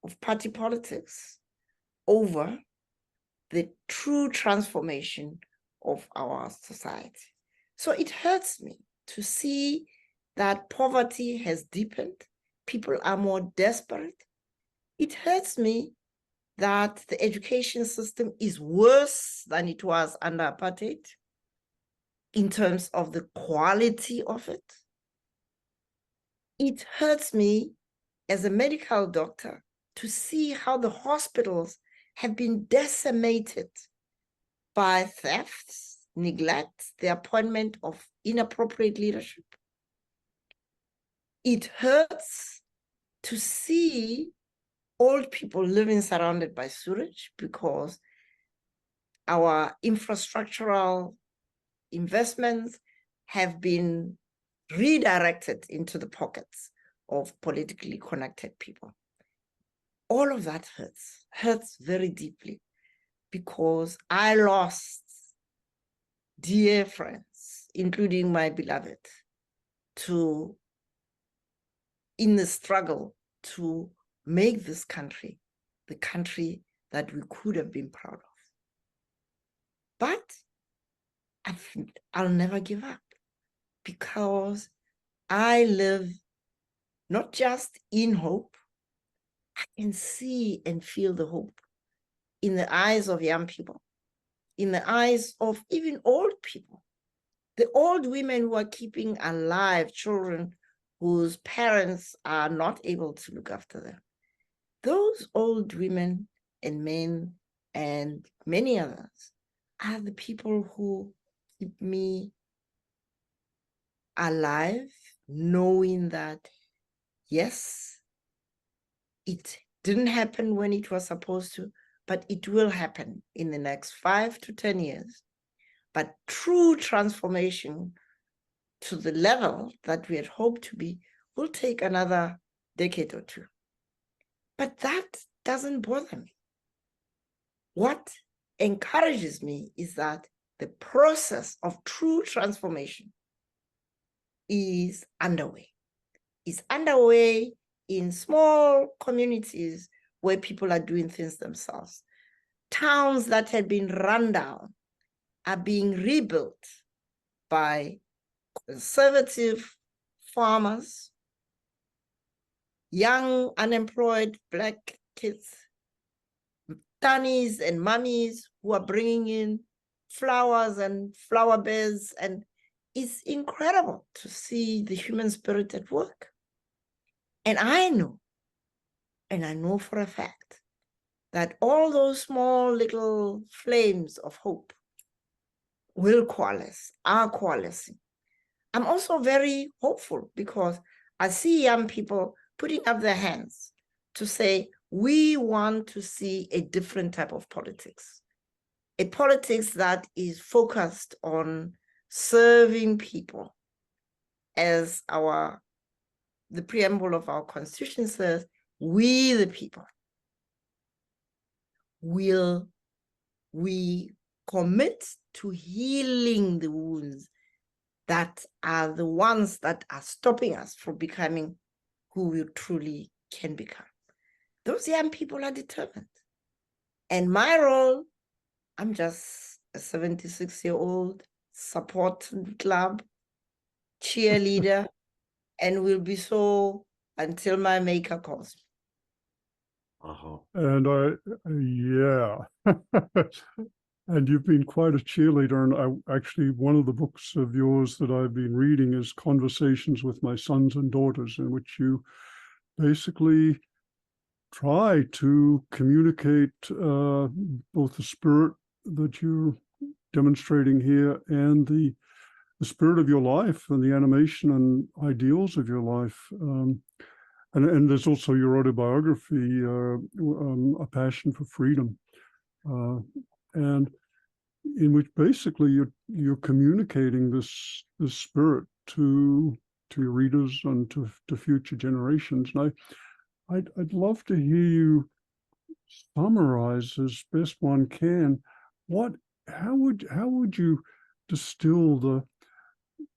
of party politics over the true transformation of our society. So it hurts me to see that poverty has deepened. People are more desperate. It hurts me that the education system is worse than it was under apartheid in terms of the quality of it. It hurts me as a medical doctor to see how the hospitals have been decimated by thefts, neglect, the appointment of inappropriate leadership. It hurts to see old people living surrounded by sewage because our infrastructural investments have been redirected into the pockets of politically connected people. All of that hurts very deeply because I lost dear friends, including my beloved, in the struggle to make this country the country that we could have been proud of. But I think I'll never give up, because I live not just in hope, I can see and feel the hope in the eyes of young people, in the eyes of even old people, the old women who are keeping alive children whose parents are not able to look after them. Those old women and men and many others are the people who keep me alive, knowing that, yes, it didn't happen when it was supposed to, but it will happen in the next 5 to 10 years. But true transformation to the level that we had hoped to be will take another decade or two. But that doesn't bother me. What encourages me is that the process of true transformation is underway. It's underway in small communities where people are doing things themselves. Towns that had been run down are being rebuilt by conservative farmers, young unemployed Black kids, tannies and mummies who are bringing in flowers and flower beds. And it's incredible to see the human spirit at work. And I know for a fact, that all those small little flames of hope will coalesce, are coalescing. I'm also very hopeful because I see young people putting up their hands to say, we want to see a different type of politics, a politics that is focused on serving people. As the preamble of our Constitution says, we the people will we commit to healing the wounds that are the ones that are stopping us from becoming who we truly can become. Those young people are determined. And my role, I'm just a 76-year-old support club cheerleader, and will be so until my maker calls me. And yeah. And you've been quite a cheerleader. And actually, one of the books of yours that I've been reading is Conversations with My Sons and Daughters, in which you basically try to communicate both the spirit that you're demonstrating here and the spirit of your life and the animation and ideals of your life. And there's also your autobiography, A Passion for Freedom, and in which basically you're communicating this spirit to your readers and to future generations. And I'd love to hear you summarize as best one can how would you distill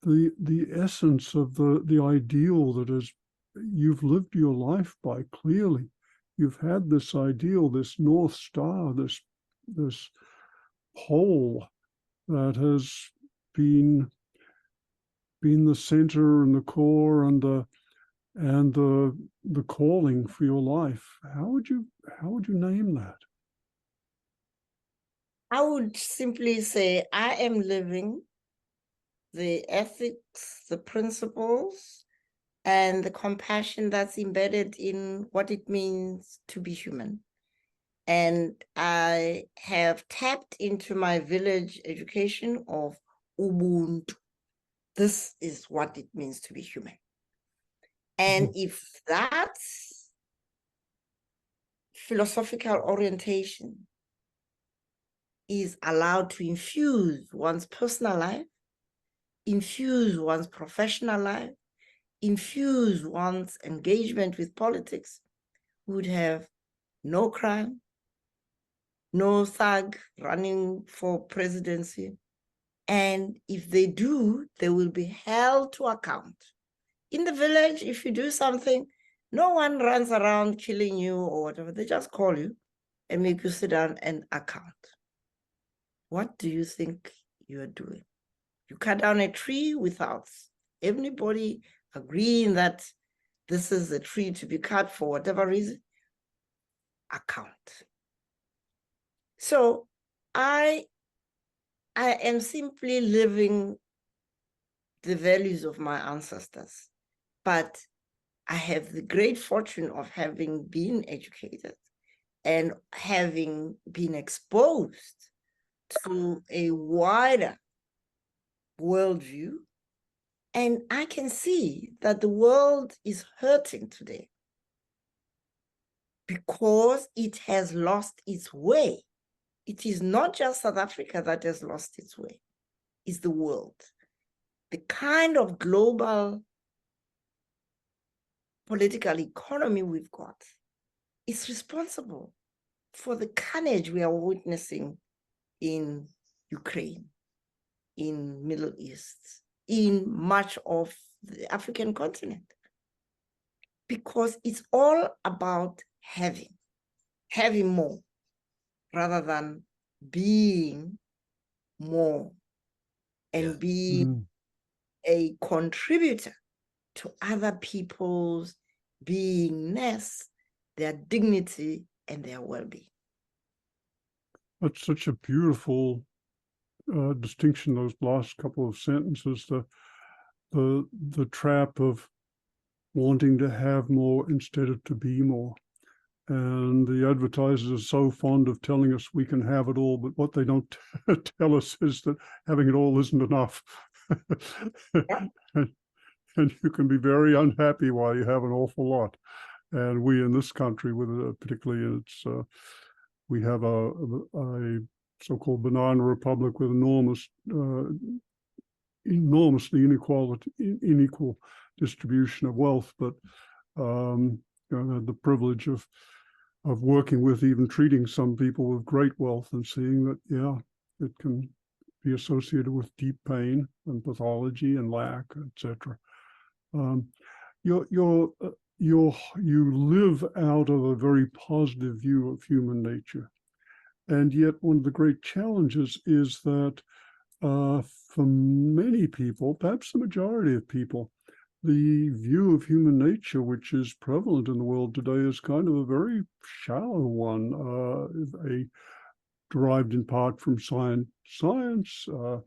the essence of the ideal that is you've lived your life by. Clearly you've had this ideal, this North Star, this pole that has been the center and the core and the calling for your life. How would you name that? I would simply say I am living the ethics, the principles, and the compassion that's embedded in what it means to be human. And I have tapped into my village education of Ubuntu. This is what it means to be human. And if that philosophical orientation is allowed to infuse one's personal life, infuse one's professional life, infuse one's engagement with politics, we would have no crime, no thug running for presidency. And if they do, they will be held to account. In the village, if you do something, No one runs around killing you or whatever. They just call you and make you sit down and account. What do you think you are doing? You cut down a tree without anybody agreeing that this is a tree to be cut for whatever reason. Account. So I am simply living the values of my ancestors, but I have the great fortune of having been educated and having been exposed to a wider worldview. And I can see that the world is hurting today because it has lost its way. It is not just South Africa that has lost its way, it's the world. The kind of global political economy we've got is responsible for the carnage we are witnessing in Ukraine, in Middle East, in much of the African continent. Because it's all about having more, rather than being more and being a contributor to other people's beingness, their dignity, and their well-being. That's such a beautiful distinction, those last couple of sentences, the trap of wanting to have more instead of to be more. And the advertisers are so fond of telling us we can have it all, but what they don't tell us is that having it all isn't enough. and you can be very unhappy while you have an awful lot. And we in this country, with particularly it's we have a so-called banana republic with enormously unequal distribution of wealth, but you know, the privilege of working with, even treating some people with great wealth and seeing that, yeah, it can be associated with deep pain and pathology and lack, etc. You live out of a very positive view of human nature, and yet one of the great challenges is that for many people, perhaps the majority of people, the view of human nature which is prevalent in the world today is kind of a very shallow one, derived in part from science. For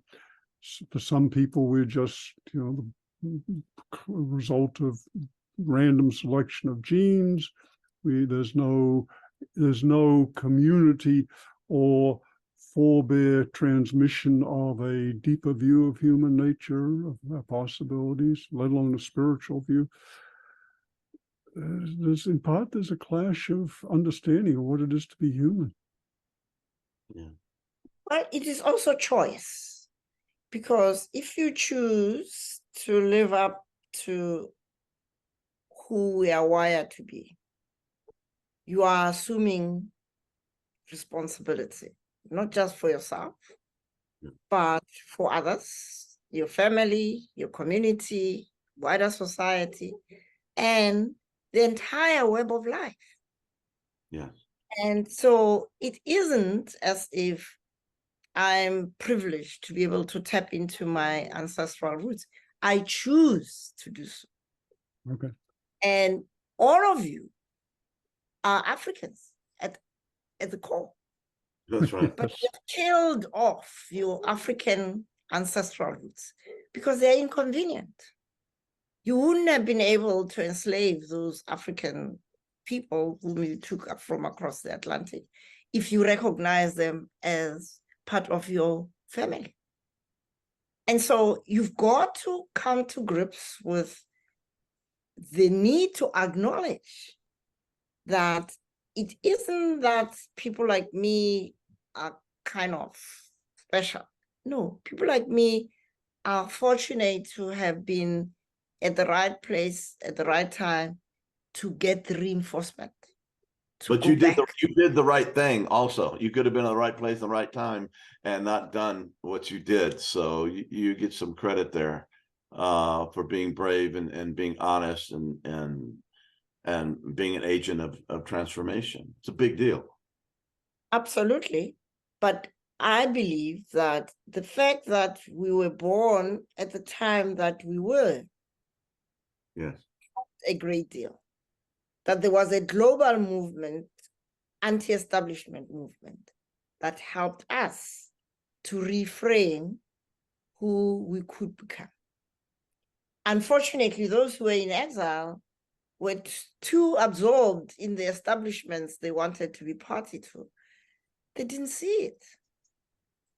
some people, we're just, you know, the result of random selection of genes. There's no community or forebear transmission of a deeper view of human nature, of our possibilities, let alone a spiritual view. There's a clash of understanding of what it is to be human. Yeah. Well, it is also choice, because if you choose to live up to who we are wired to be, you are assuming responsibility, not just for yourself, but for others, your family, your community, wider society, and the entire web of life. Yes. And so it isn't as if I'm privileged to be able to tap into my ancestral roots. I choose to do so. Okay. And all of you are Africans at the core. That's right. But you've killed off your African ancestral roots because they're inconvenient. You wouldn't have been able to enslave those African people whom you took up from across the Atlantic if you recognize them as part of your family. And so you've got to come to grips with the need to acknowledge that it isn't that people like me are kind of special. No, people like me are fortunate to have been at the right place at the right time to get the reinforcement. But you did the right thing also. You could have been in the right place at the right time and not done what you did. So you get some credit there for being brave and being honest and and being an agent of transformation. It's a big deal. Absolutely. But I believe that the fact that we were born at the time that we were, Yes. a great deal. That there was a global movement, anti-establishment movement, that helped us to reframe who we could become. Unfortunately, those who were in exile were too absorbed in the establishments they wanted to be party to. They didn't see it.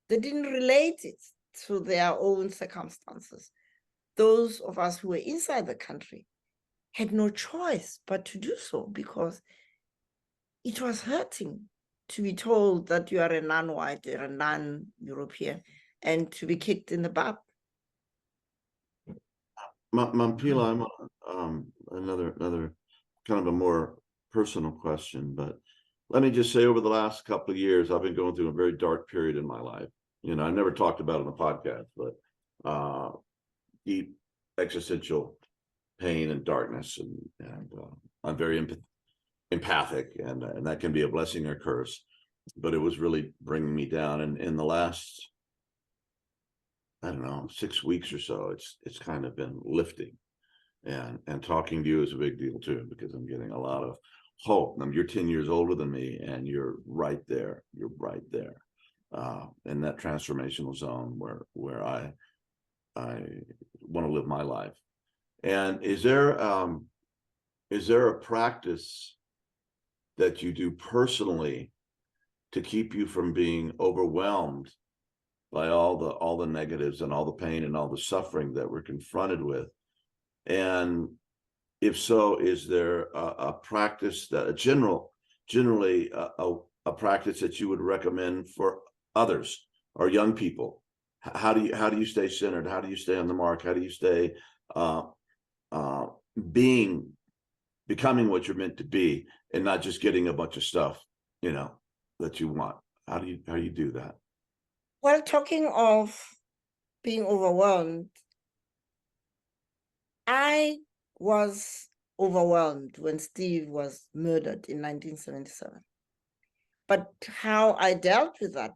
They didn't relate it to their own circumstances. Those of us who were inside the country had no choice but to do so, because it was hurting to be told that you are a non-white, you're a non-European, and to be kicked in the butt. Mamphela, I'm another kind of a more personal question, but let me just say, over the last couple of years, I've been going through a very dark period in my life. You know, I never talked about it on the podcast, but deep existential pain and darkness, and I'm very empathic, and that can be a blessing or curse. But it was really bringing me down, and in the last, I don't know, 6 weeks or so, it's kind of been lifting, and talking to you is a big deal too, because I'm getting a lot of hope. You're 10 years older than me, and you're right there. You're right there, in that transformational zone where I want to live my life. And is there a practice that you do personally to keep you from being overwhelmed by all the negatives and all the pain and all the suffering that we're confronted with? And if so, is there a practice that generally a practice that you would recommend for others or young people? How do you stay centered? How do you stay on the mark? How do you stay becoming what you're meant to be, and not just getting a bunch of stuff, you know, that you want? How do you do that? Well, talking of being overwhelmed, I was overwhelmed when Steve was murdered in 1977. But how I dealt with that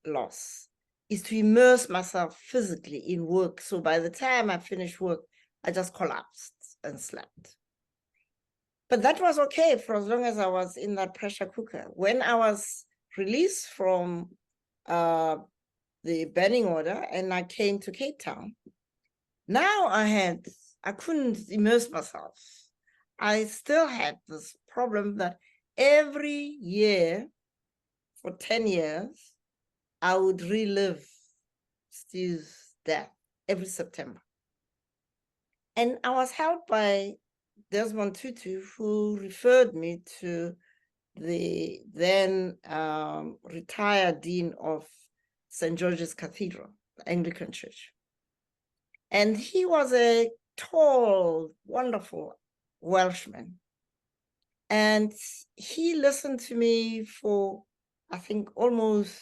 loss is to immerse myself physically in work. So by the time I finished work, I just collapsed and slept. But that was okay for as long as I was in that pressure cooker. When I was released from the banning order and I came to Cape Town, now I couldn't immerse myself. I still had this problem that every year for 10 years, I would relive Steve's death every September. And I was helped by Desmond Tutu, who referred me to the then retired dean of St. George's Cathedral, the Anglican Church. And he was a tall, wonderful Welshman. And he listened to me for, I think, almost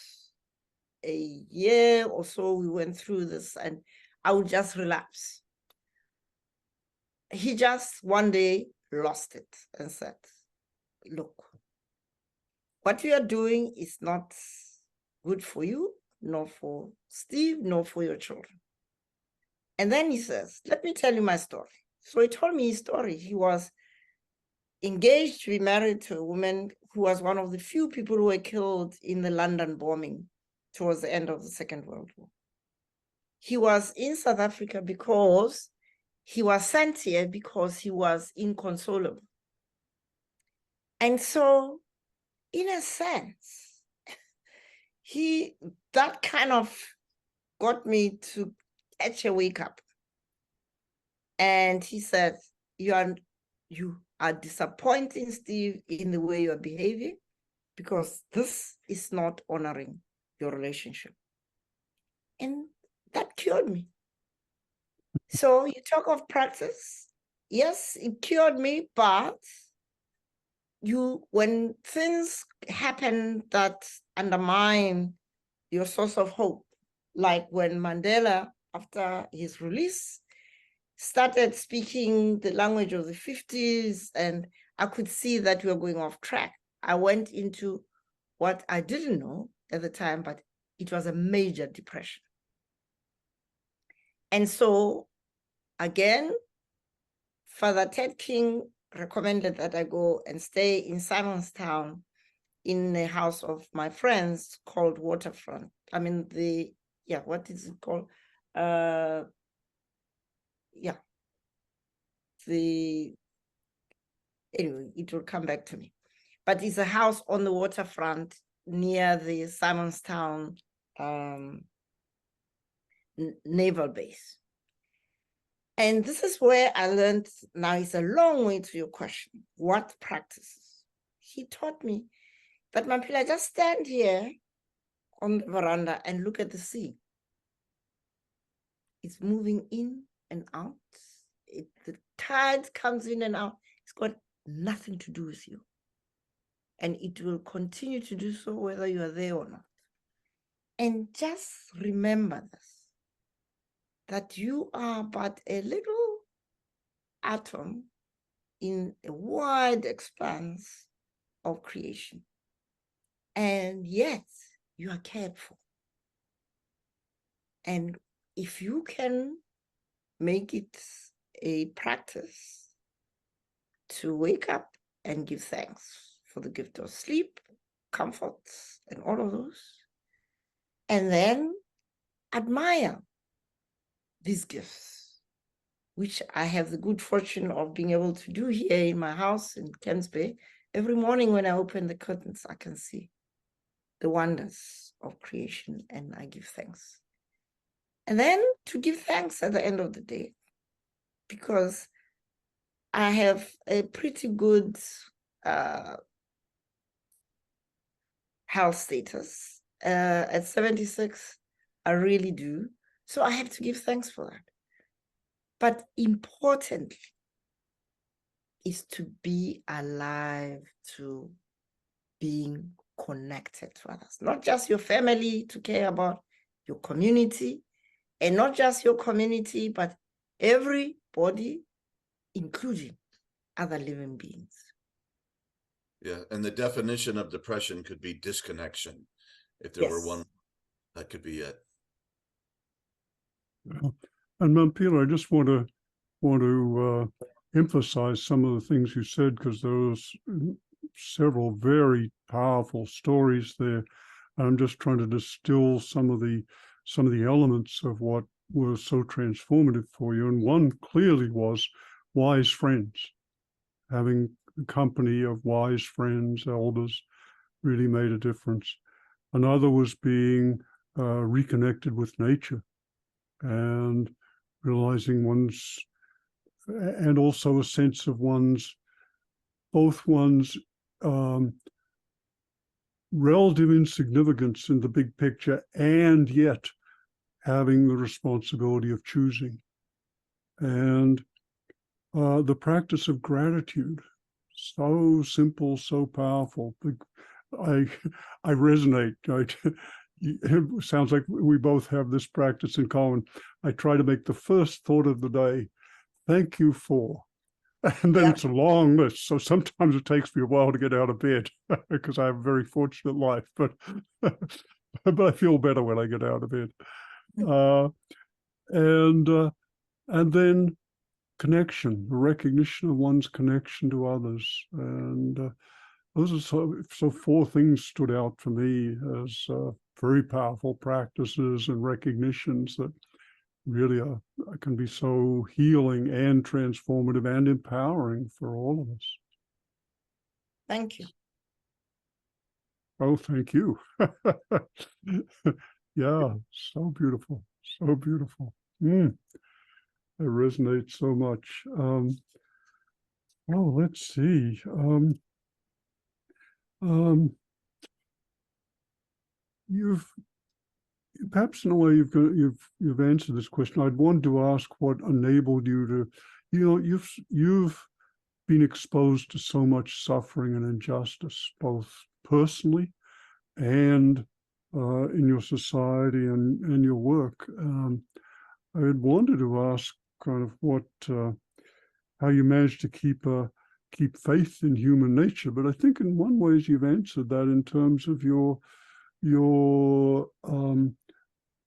a year or so. We went through this, and I would just relapse. He just one day lost it and said, look, what you are doing is not good for you, nor for Steve, nor for your children. And then he says, let me tell you my story. So he told me his story. He was engaged to be married to a woman who was one of the few people who were killed in the London bombing towards the end of the Second World War. He was in South Africa because he was sent here because he was inconsolable. And so, in a sense, that kind of got me to catch a wake up. And he said, you are disappointing Steve in the way you are behaving, because this is not honoring your relationship. And that cured me. So you talk of practice. Yes, it cured me, but when things happen that undermine your source of hope, like when Mandela, after his release, started speaking the language of the 50s, and I could see that we were going off track. I went into what I didn't know at the time, but it was a major depression. And so, again, Father Ted King recommended that I go and stay in Simonstown in a house of my friends called Waterfront. I mean, what is it called? Anyway, it will come back to me. But it's a house on the waterfront near the Simonstown naval base. And this is where I learned, now it's a long way to your question, what practices? He taught me that, Mamphela, just stand here on the veranda and look at the sea. It's moving in and out. The tide comes in and out. It's got nothing to do with you. And it will continue to do so whether you are there or not. And just remember this, that you are but a little atom in a wide expanse of creation. And yet you are cared for. And if you can make it a practice to wake up and give thanks for the gift of sleep, comforts, and all of those, and then admire these gifts, which I have the good fortune of being able to do here in my house in Kents Bay. Every morning when I open the curtains, I can see the wonders of creation, and I give thanks. And then to give thanks at the end of the day, because I have a pretty good health status. At 76, I really do. So I have to give thanks for that. But importantly is to be alive to being connected to others, not just your family to care about, your community, and not just your community, but everybody, including other living beings. Yeah, and the definition of depression could be disconnection. If there were one, that could be it. Yeah. And Mamphela, I just want to emphasize some of the things you said, because there was several very powerful stories there. I'm just trying to distill some of the elements of what was so transformative for you. And one clearly was wise friends. Having a company of wise friends, elders, really made a difference. Another was being reconnected with nature and realizing and also a sense of both one's relative insignificance in the big picture, and yet having the responsibility of choosing. And the practice of gratitude, so simple, so powerful. I resonate. It sounds like we both have this practice in common. I try to make the first thought of the day, thank you for. And then it's a long list. So sometimes it takes me a while to get out of bed because I have a very fortunate life, but I feel better when I get out of bed. And then connection, the recognition of one's connection to others. And those are so four things stood out for me as very powerful practices and recognitions that really can be so healing and transformative and empowering for all of us. Thank you. Oh, thank you. Yeah, so beautiful, so beautiful. It resonates so much. Let's see. You've perhaps in a way you've answered this question. I'd want to ask what enabled you to, you've been exposed to so much suffering and injustice, both personally and in your society and your work. I had wanted to ask kind of how you managed to keep a keep faith in human nature. But I think in one ways you've answered that in terms of your view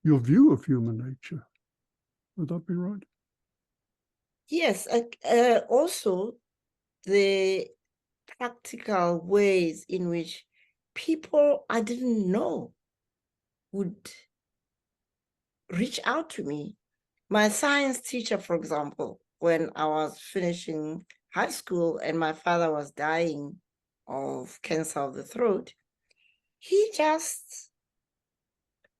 of human nature. Would that be right? Yes, also the practical ways in which people I didn't know would reach out to me. My science teacher, for example, when I was finishing high school and my father was dying of cancer of the throat, he just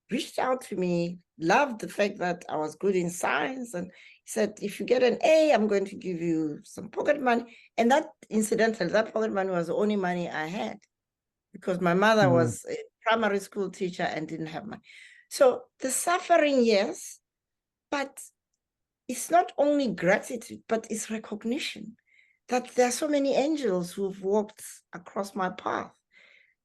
reached out to me, loved the fact that I was good in science, and he said, if you get an A, I'm going to give you some pocket money. And that, incidentally, that pocket money was the only money I had, because my mother was a primary school teacher and didn't have money. So the suffering, yes, but it's not only gratitude, but it's recognition that there are so many angels who've walked across my path.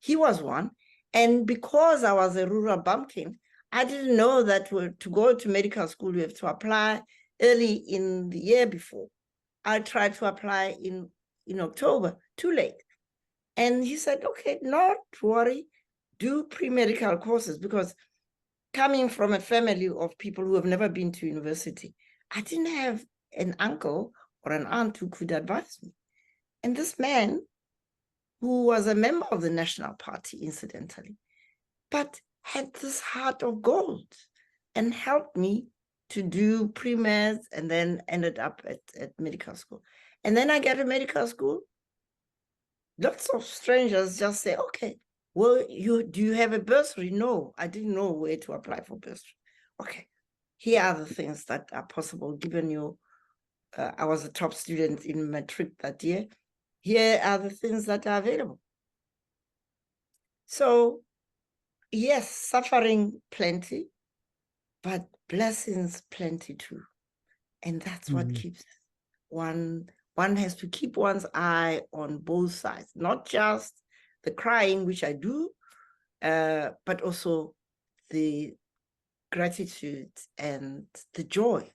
He was one. And because I was a rural bumpkin, I didn't know that to go to medical school, you have to apply early in the year before. I tried to apply in October, too late. And he said, okay, not worry, do pre-medical courses, because coming from a family of people who have never been to university, I didn't have an uncle or an aunt who could advise me. And this man, who was a member of the National Party, incidentally, but had this heart of gold and helped me to do pre-med and then ended up at medical school. And then I get to medical school. Lots of strangers just say, okay, well, do you have a bursary? No, I didn't know where to apply for bursary. Okay, here are the things that are possible given you. I was a top student in matric that year. Here are the things that are available. So yes, suffering plenty, but blessings plenty too. And that's what keeps one has to keep one's eye on both sides, not just the crying, which I do, but also the gratitude and the joy.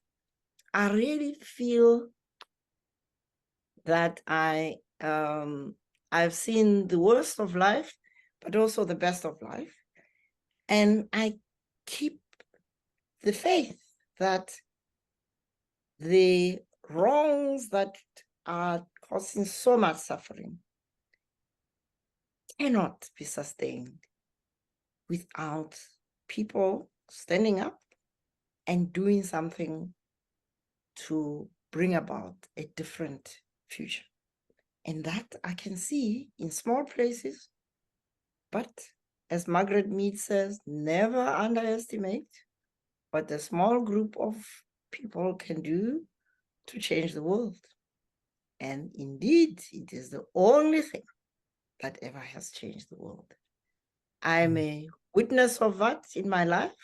I really feel that I've seen the worst of life, but also the best of life. And I keep the faith that the wrongs that are causing so much suffering cannot be sustained without people standing up and doing something to bring about a different future. And that I can see in small places, but as Margaret Mead says, never underestimate what a small group of people can do to change the world. And indeed, it is the only thing that ever has changed the world. I'm a witness of that in my life.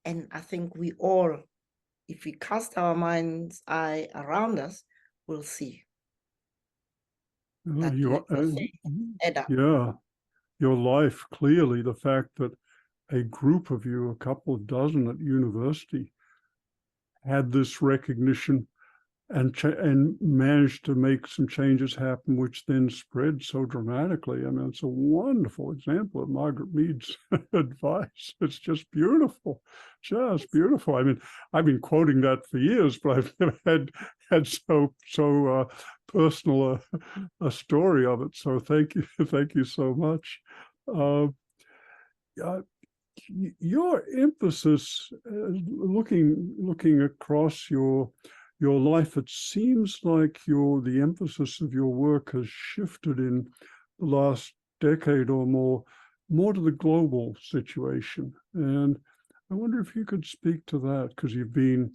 And I think we all, if we cast our mind's eye around us, will see that add up. Yeah, your life, clearly, the fact that a group of you, a couple of dozen at university, had this recognition and managed to make some changes happen, which then spread so dramatically. I mean, it's a wonderful example of Margaret Mead's advice. It's just beautiful, just beautiful. I mean, I've been quoting that for years, but I've never had so personal a story of it. So thank you so much. Your emphasis, looking across your life, it seems like the emphasis of your work has shifted in the last decade or more to the global situation. And I wonder if you could speak to that, because you've been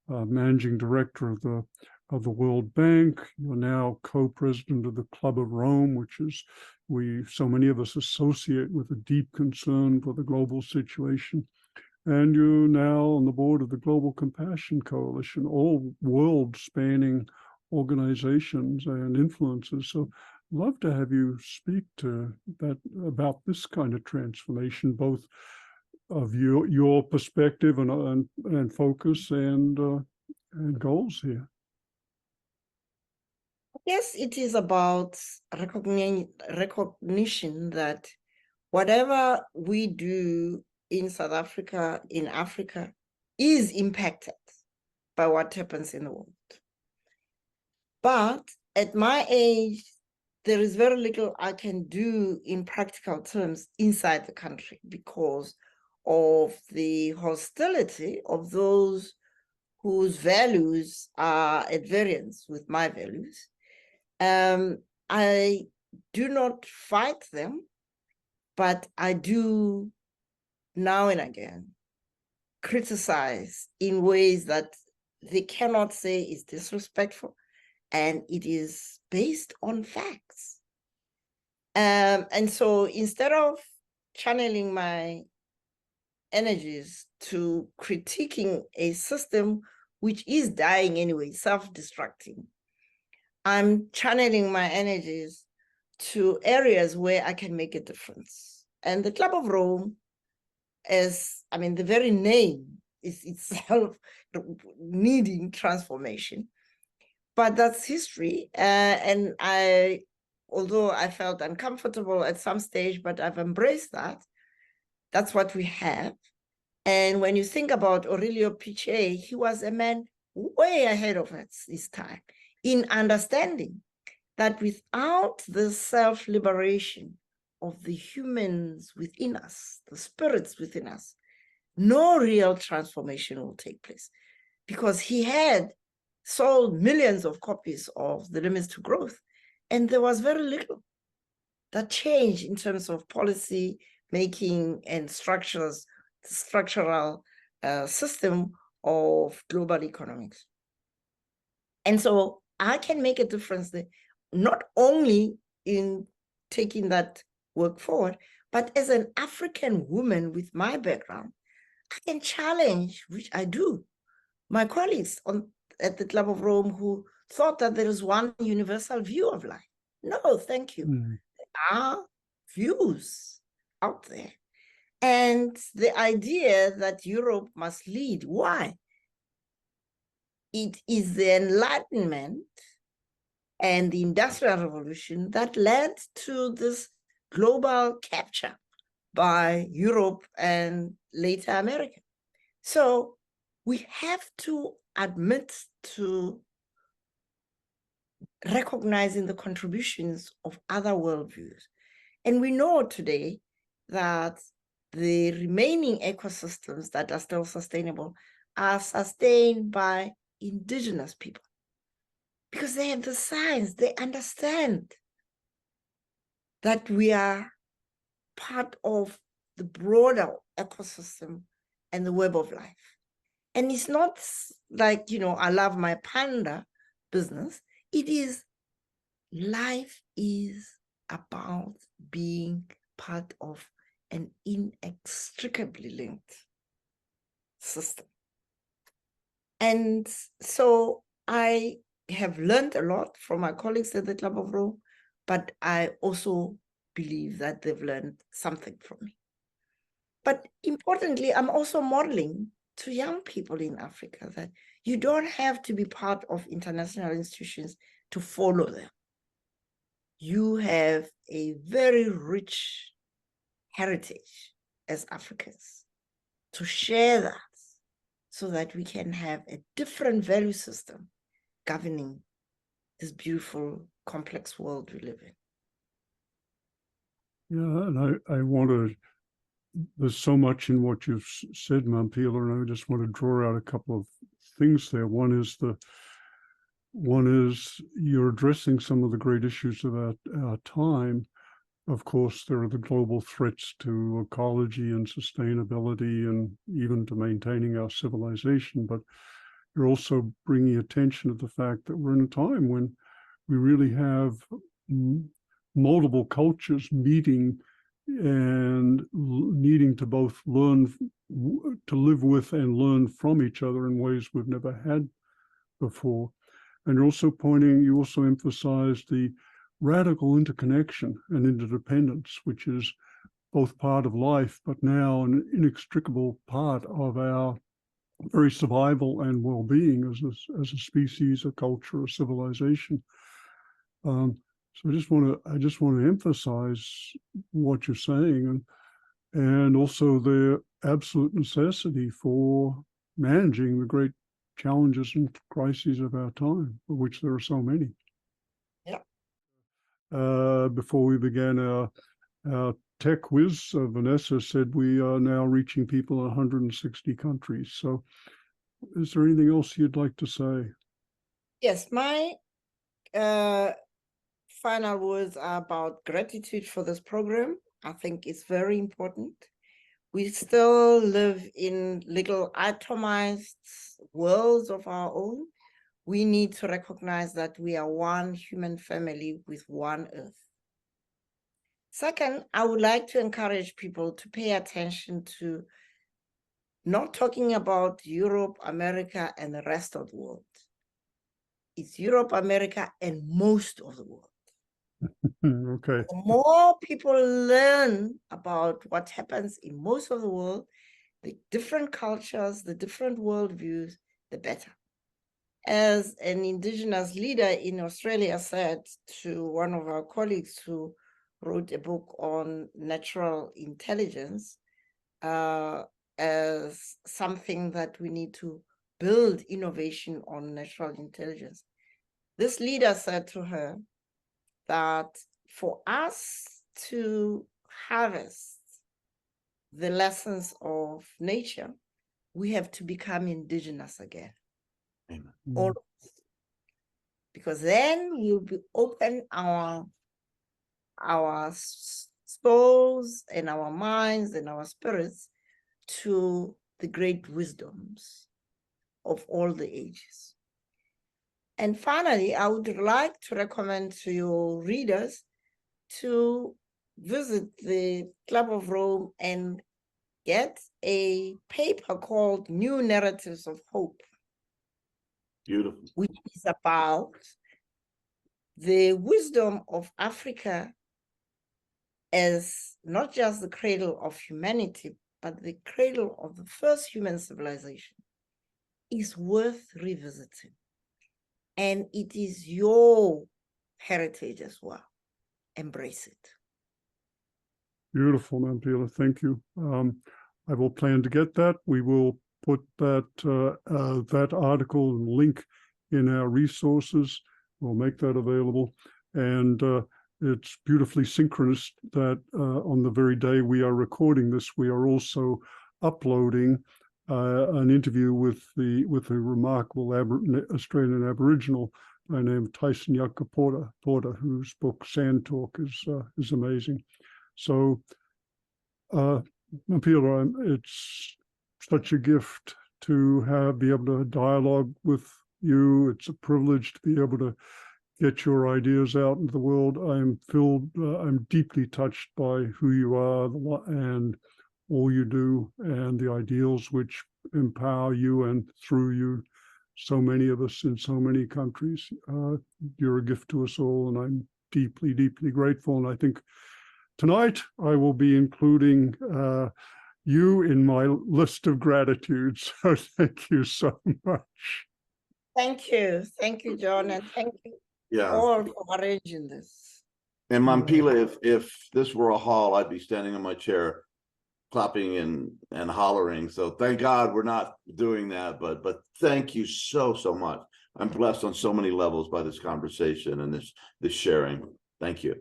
managing director of the World Bank. You're now co-president of the Club of Rome, which is so many of us associate with a deep concern for the global situation. And you're now on the board of the Global Compassion Coalition, all world-spanning organizations and influences. So I'd love to have you speak to that, about this kind of transformation, both of your perspective and focus and goals here. Yes, it is about recognition that whatever we do in South Africa, in Africa, is impacted by what happens in the world. But at my age, there is very little I can do in practical terms inside the country because of the hostility of those whose values are at variance with my values. I do not fight them, but I do now and again criticize in ways that they cannot say is disrespectful, and it is based on facts. And so instead of channeling my energies to critiquing a system which is dying anyway, self-destructing, I'm channeling my energies to areas where I can make a difference. And the Club of Rome, as I mean, the very name is itself needing transformation. But that's history. And although I felt uncomfortable at some stage, but I've embraced that. That's what we have. And when you think about Aurelio Piche, he was a man way ahead of his time in understanding that without the self-liberation of the humans within us, the spirits within us, no real transformation will take place. Because he had sold millions of copies of The Limits to Growth, and there was very little that changed in terms of policy making and structural system of global economics. And so I can make a difference there, not only in taking that work forward, but as an African woman with my background, I can challenge, which I do, my colleagues at the Club of Rome who thought that there is one universal view of life. No, thank you. There are views out there. And the idea that Europe must lead, why? It is the Enlightenment and the Industrial Revolution that led to this global capture by Europe and later America. So we have to admit to recognizing the contributions of other worldviews. And we know today that the remaining ecosystems that are still sustainable are sustained by indigenous people because they have the science, they understand that we are part of the broader ecosystem and the web of life. And it's not like, I love my panda business. It is, life is about being part of an inextricably linked system. And so I have learned a lot from my colleagues at the Club of Rome, but I also believe that they've learned something from me. But importantly, I'm also modeling to young people in Africa that you don't have to be part of international institutions to follow them. You have a very rich heritage as Africans to share that so that we can have a different value system governing this beautiful, complex world we live in. Yeah, and I want to, there's so much in what you've said, Mamphela, and I just want to draw out a couple of things there. One is you're addressing some of the great issues of our time. Of course, there are the global threats to ecology and sustainability and even to maintaining our civilization, but you're also bringing attention to the fact that we're in a time when we really have multiple cultures meeting and needing to both learn to live with and learn from each other in ways we've never had before. And you also emphasized the radical interconnection and interdependence, which is both part of life, but now an inextricable part of our very survival and well-being as a species, a culture, a civilization. So I just want to emphasize what you're saying, and also the absolute necessity for managing the great challenges and crises of our time, of which there are so many. Yeah. Before we began our tech quiz, Vanessa said we are now reaching people in 160 countries. So is there anything else you'd like to say? Yes, my final words are about gratitude for this program. I think it's very important. We still live in little atomized worlds of our own. We need to recognize that we are one human family with one earth. Second, I would like to encourage people to pay attention to not talking about Europe, America, and the rest of the world. It's Europe, America, and most of the world. Okay. The more people learn about what happens in most of the world, the different cultures, the different worldviews, the better. As an Indigenous leader in Australia said to one of our colleagues who wrote a book on natural intelligence, as something that we need to build innovation on natural intelligence. This leader said to her that for us to harvest the lessons of nature, we have to become indigenous again. Amen. All of us. Because then we'll be open our souls and our minds and our spirits to the great wisdoms of all the ages. And finally, I would like to recommend to your readers to visit the Club of Rome and get a paper called New Narratives of Hope. Beautiful. Which is about the wisdom of Africa as not just the cradle of humanity, but the cradle of the first human civilization, is worth revisiting. And it is your heritage as well. Embrace it. Beautiful, Mamphela. Thank you. I will plan to get that. We will put that that article and link in our resources. We'll make that available. And it's beautifully synchronous that on the very day we are recording this, we are also uploading an interview with a remarkable Australian Aboriginal by the name of Tyson Yucca Porter, whose book Sand Talk is amazing. So, Mamphela, it's such a gift to be able to dialogue with you. It's a privilege to be able to get your ideas out into the world. I'm deeply touched by who you are and all you do and the ideals which empower you and through you, so many of us in so many countries. You're a gift to us all, and I'm deeply, deeply grateful. And I think tonight I will be including you in my list of gratitudes. So thank you so much. Thank you, John, and thank you all for arranging this. And Mamphela, if this were a hall, I'd be standing in my chair, clapping and hollering. So thank God we're not doing that. But thank you so much. I'm blessed on so many levels by this conversation and this sharing. Thank you.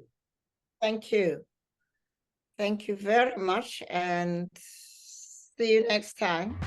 Thank you. Thank you very much, and see you next time.